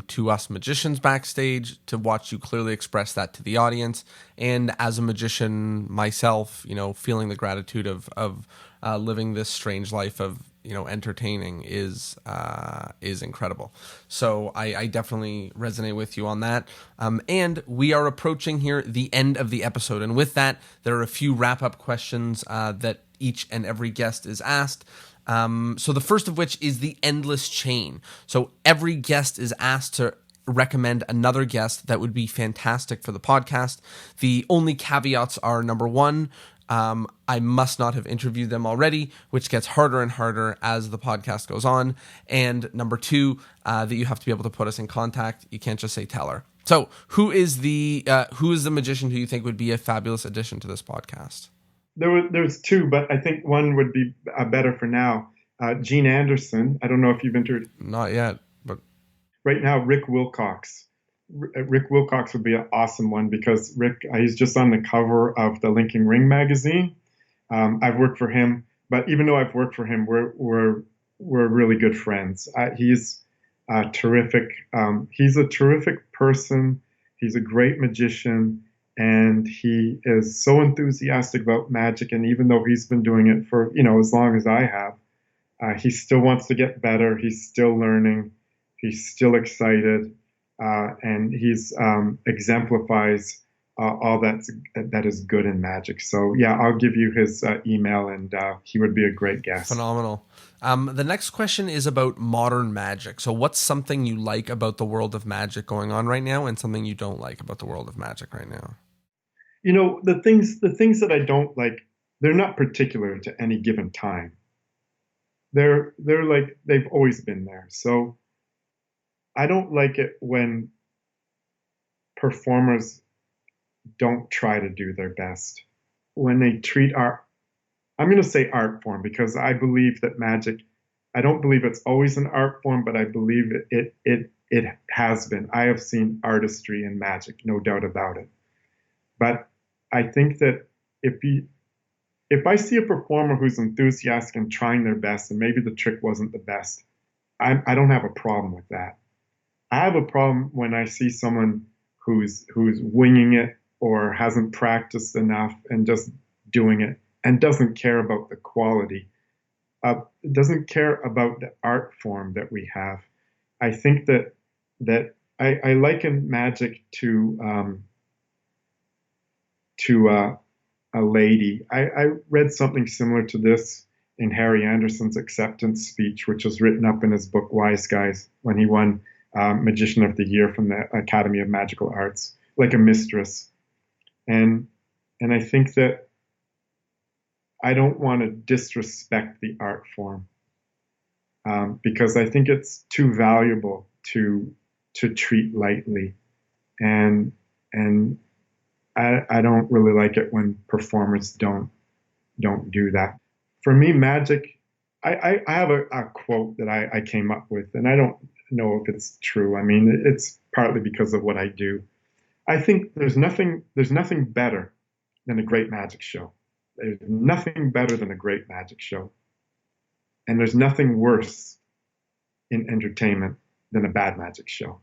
to us magicians backstage, to watch you clearly express that to the audience, and as a magician myself, you know, feeling the gratitude of living this strange life of, you know, entertaining is incredible. So I definitely resonate with you on that. And we are approaching here the end of the episode, and with that, there are a few wrap-up questions that each and every guest is asked. So the first of which is the endless chain. So every guest is asked to recommend another guest that would be fantastic for the podcast. The only caveats are, number one, I must not have interviewed them already, which gets harder and harder as the podcast goes on. And number two, that you have to be able to put us in contact. You can't just say teller. So who is the magician who you think would be a fabulous addition to this podcast? There's two, but I think one would be better for now. Gene Anderson. I don't know if you've entered. Not yet, but Right now, Rick Wilcox. Rick Wilcox would be an awesome one because Rick, he's just on the cover of the Linking Ring magazine. I've worked for him, but even though I've worked for him, we're really good friends. He's terrific. He's a terrific person. He's a great magician, and he is so enthusiastic about magic. And even though he's been doing it for as long as I have, he still wants to get better. He's still learning. He's still excited, and he's exemplifies all that is good in magic. So yeah, I'll give you his email, and he would be a great guest. Phenomenal. The next question is about modern magic. So, what's something you like about the world of magic going on right now, and something you don't like about the world of magic right now? The things that I don't like, they're not particular to any given time. They're like they've always been there. So I don't like it when performers don't try to do their best. When they treat art, I'm going to say art form because I believe that magic, I don't believe it's always an art form, but I believe it has been. I have seen artistry in magic, no doubt about it. But I think that if you if I see a performer who's enthusiastic and trying their best, and maybe the trick wasn't the best, I don't have a problem with that. I have a problem when I see someone who's winging it or hasn't practiced enough and just doing it and doesn't care about the quality, doesn't care about the art form that we have. I think that I liken magic to a lady. I read something similar to this in Harry Anderson's acceptance speech, which was written up in his book Wise Guys when he won Magician of the Year from the Academy of Magical Arts, like a mistress. And and I think that I don't want to disrespect the art form because I think it's too valuable to treat lightly. And and I don't really like it when performers don't do that. For me, magic, I have a quote that I came up with, and I don't know if it's true. I mean, it's partly because of what I do. I think there's nothing better than a great magic show. There's nothing better than a great magic show. And there's nothing worse in entertainment than a bad magic show.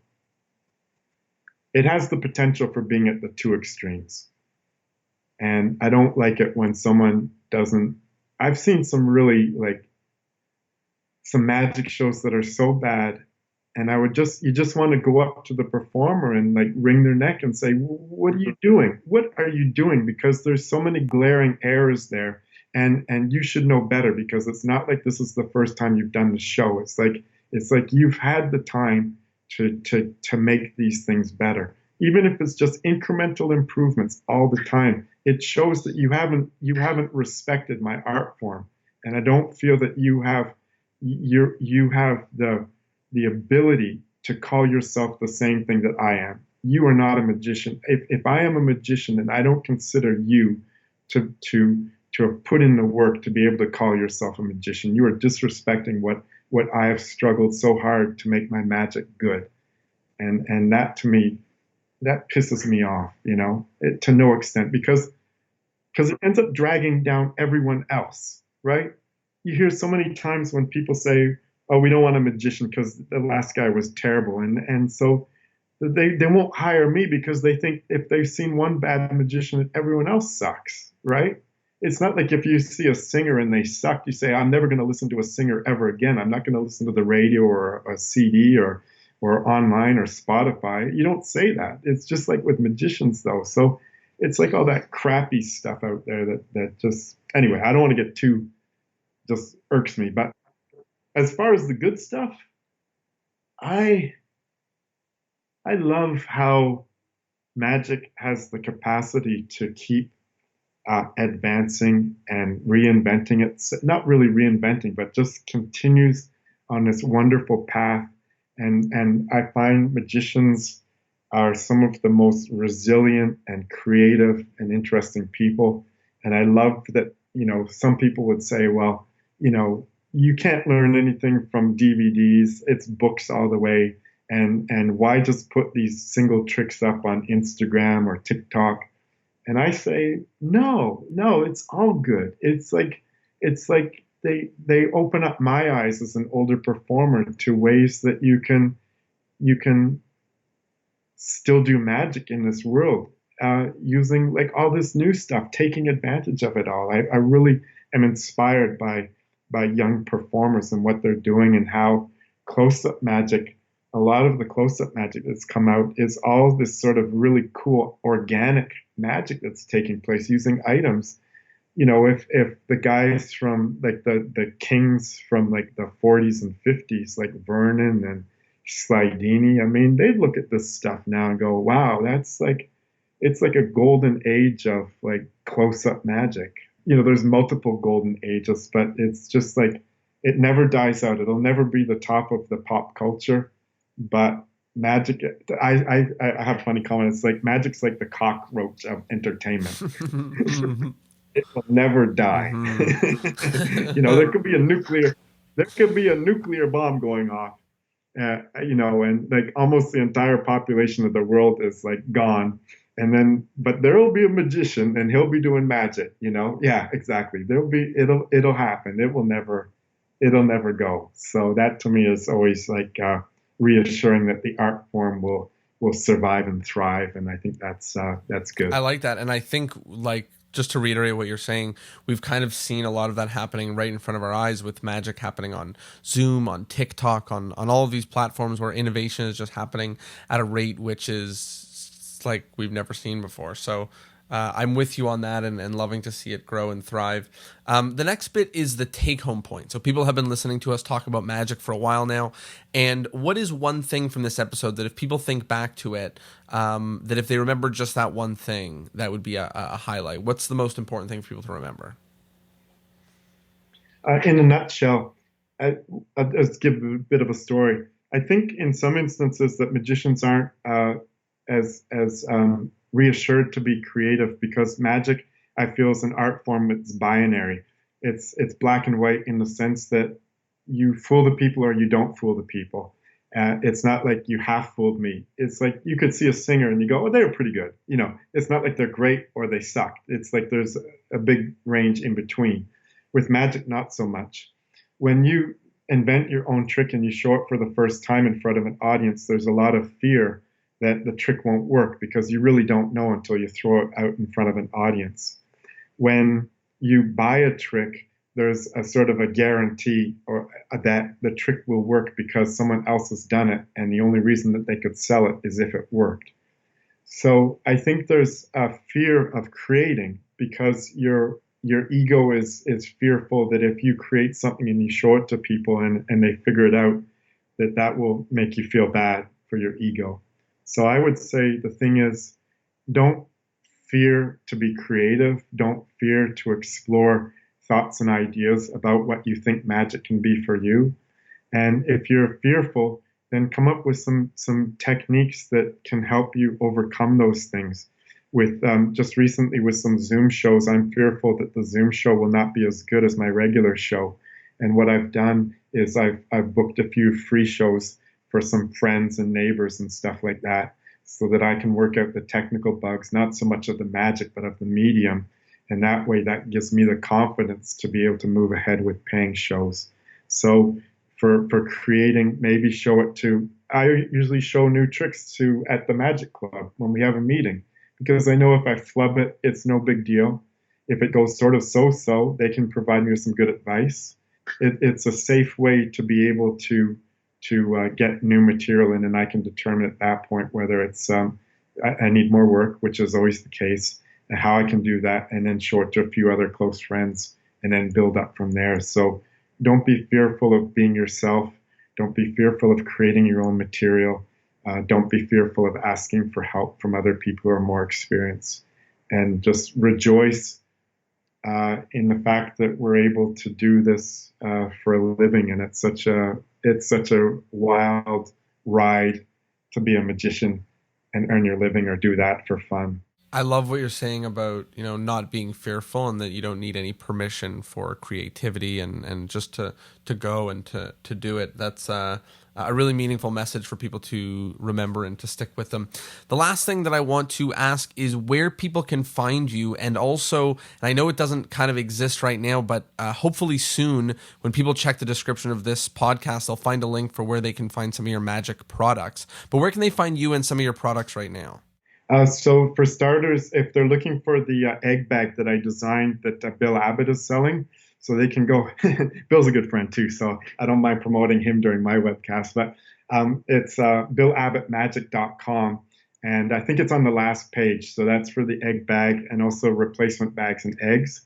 It has the potential for being at the two extremes. And I don't like it when someone doesn't. I've seen some really like some magic shows that are so bad, and you just want to go up to the performer and like wring their neck and say, "What are you doing? What are you doing?" Because there's so many glaring errors there, and you should know better because it's not like this is the first time you've done the show. It's like you've had the time to make these things better. Even if it's just incremental improvements all the time, it shows that you haven't respected my art form, and I don't feel that you have the ability to call yourself the same thing that I am. You are not a magician. If I am a magician and I don't consider you to have put in the work to be able to call yourself a magician, you are disrespecting what I have struggled so hard to make my magic good. And that to me, that pisses me off, to no extent because it ends up dragging down everyone else, right? You hear so many times when people say, "Oh, we don't want a magician because the last guy was terrible," and so they won't hire me because they think if they've seen one bad magician, everyone else sucks, right? It's not like if you see a singer and they suck, you say, "I'm never going to listen to a singer ever again. I'm not going to listen to the radio or a CD or online or Spotify." You don't say that. It's just like with magicians, though. So it's like all that crappy stuff out there that just anyway. I don't want to get too just irks me, but as far as the good stuff, I I love how magic has the capacity to keep advancing and reinventing it. Not really reinventing, but just continues on this wonderful path. And I find magicians are some of the most resilient and creative and interesting people. And I love that, some people would say, well, you can't learn anything from DVDs. It's books all the way. And why just put these single tricks up on Instagram or TikTok? And I say, no, no, it's all good. It's like they open up my eyes as an older performer to ways that you can still do magic in this world using like all this new stuff, taking advantage of it all. I really am inspired by young performers and what they're doing and how close-up magic, a lot of the close-up magic that's come out is all this sort of really cool organic magic that's taking place using items. If the guys from like the kings from like the 40s and 50s, like Vernon and Slidini, I mean, they'd look at this stuff now and go, wow, that's like, it's like a golden age of like close-up magic. There's multiple golden ages, but it's just like it never dies out. It'll never be the top of the pop culture, but magic. I have a funny comment. It's like magic's like the cockroach of entertainment. It will never die. There could be a nuclear bomb going off, and like almost the entire population of the world is like gone. And then, but there will be a magician, and he'll be doing magic. Yeah, exactly. It'll happen. It'll never go. So that to me is always like reassuring that the art form will survive and thrive, and I think that's good. I like that, and I think like, just to reiterate what you're saying, we've kind of seen a lot of that happening right in front of our eyes with magic happening on Zoom, on TikTok, on all of these platforms where innovation is just happening at a rate which is like we've never seen before. So I'm with you on that, and loving to see it grow and thrive. The next bit is the take-home point. So people have been listening to us talk about magic for a while now, and what is one thing from this episode that if people think back to it, that if they remember just that one thing, that would be a highlight? What's the most important thing for people to remember? In a nutshell, I'll just give a bit of a story. I think in some instances that magicians aren't as reassured to be creative, because magic, I feel, is an art form that's binary. It's black and white in the sense that you fool the people or you don't fool the people. It's not like you half fooled me. It's like you could see a singer and you go, oh, they were pretty good. It's not like they're great or they suck. It's like there's a big range in between. With magic, not so much. When you invent your own trick and you show it for the first time in front of an audience, there's a lot of fear that the trick won't work, because you really don't know until you throw it out in front of an audience. When you buy a trick, there's a sort of a guarantee or that the trick will work because someone else has done it, and the only reason that they could sell it is if it worked. So I think there's a fear of creating, because your ego is fearful that if you create something and you show it to people and they figure it out, that will make you feel bad for your ego. So I would say the thing is, don't fear to be creative. Don't fear to explore thoughts and ideas about what you think magic can be for you. And if you're fearful, then come up with some techniques that can help you overcome those things. With just recently with some Zoom shows, I'm fearful that the Zoom show will not be as good as my regular show. And what I've done is I've booked a few free shows for some friends and neighbors and stuff like that, so that I can work out the technical bugs, not so much of the magic, but of the medium. And that way, that gives me the confidence to be able to move ahead with paying shows. So for creating, maybe I usually show new tricks at the Magic Club when we have a meeting, because I know if I flub it, it's no big deal. If it goes sort of so-so, they can provide me with some good advice. It's a safe way to be able to get new material in, and I can determine at that point whether it's I need more work, which is always the case, and how I can do that, and then show it to a few other close friends, and then build up from there. So don't be fearful of being yourself. Don't be fearful of creating your own material. Don't be fearful of asking for help from other people who are more experienced, and just rejoice in the fact that we're able to do this for a living, and it's such a wild ride to be a magician and earn your living or do that for fun. I love what you're saying about, not being fearful, and that you don't need any permission for creativity and just to go and to do it. That's a really meaningful message for people to remember and to stick with them. The last thing that I want to ask is where people can find you, and also, and I know it doesn't kind of exist right now, but hopefully soon, when people check the description of this podcast, they'll find a link for where they can find some of your magic products. But where can they find you and some of your products right now? So for starters, if they're looking for the egg bag that I designed that Bill Abbott is selling, so they can go, Bill's a good friend too, so I don't mind promoting him during my webcast, but it's BillAbbottMagic.com, And I think it's on the last page. So that's for the egg bag and also replacement bags and eggs.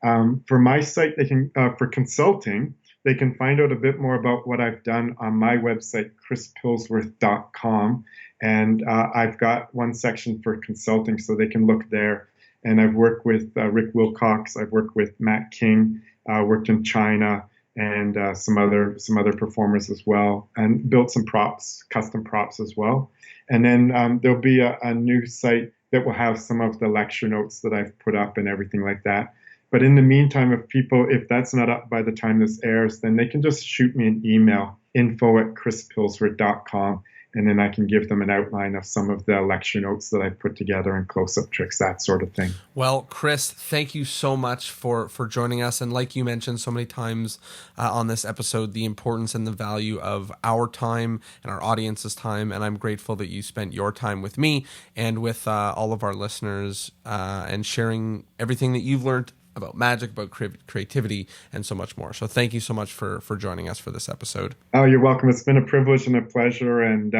For my site, they can for consulting, they can find out a bit more about what I've done on my website, chrispilsworth.com. And I've got one section for consulting, so they can look there. And I've worked with Rick Wilcox. I've worked with Matt King. Worked in China and some other performers as well, and built some props, custom props as well. And then there'll be a new site that will have some of the lecture notes that I've put up and everything like that. But in the meantime, if that's not up by the time this airs, then they can just shoot me an email, info@chrispilsworth.com, and then I can give them an outline of some of the lecture notes that I've put together and close-up tricks, that sort of thing. Well, Chris, thank you so much for joining us. And like you mentioned so many times on this episode, the importance and the value of our time and our audience's time. And I'm grateful that you spent your time with me and with all of our listeners and sharing everything that you've learned about magic, about creativity, and so much more. So thank you so much for joining us for this episode. Oh, you're welcome. It's been a privilege and a pleasure. And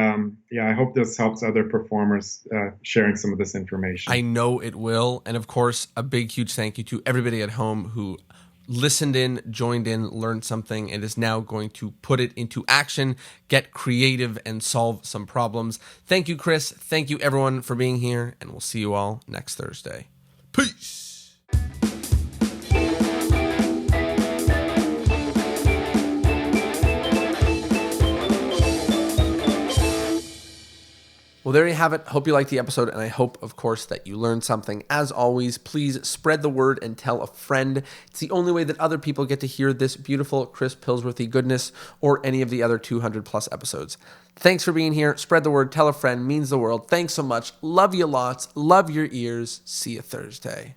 I hope this helps other performers sharing some of this information. I know it will. And of course, a big, huge thank you to everybody at home who listened in, joined in, learned something, and is now going to put it into action, get creative, and solve some problems. Thank you, Chris. Thank you, everyone, for being here. And we'll see you all next Thursday. Peace. Well, there you have it. Hope you liked the episode, and I hope, of course, that you learned something. As always, please spread the word and tell a friend. It's the only way that other people get to hear this beautiful Chris Pilsworthy goodness or any of the other 200-plus episodes. Thanks for being here. Spread the word. Tell a friend. Means the world. Thanks so much. Love you lots. Love your ears. See you Thursday.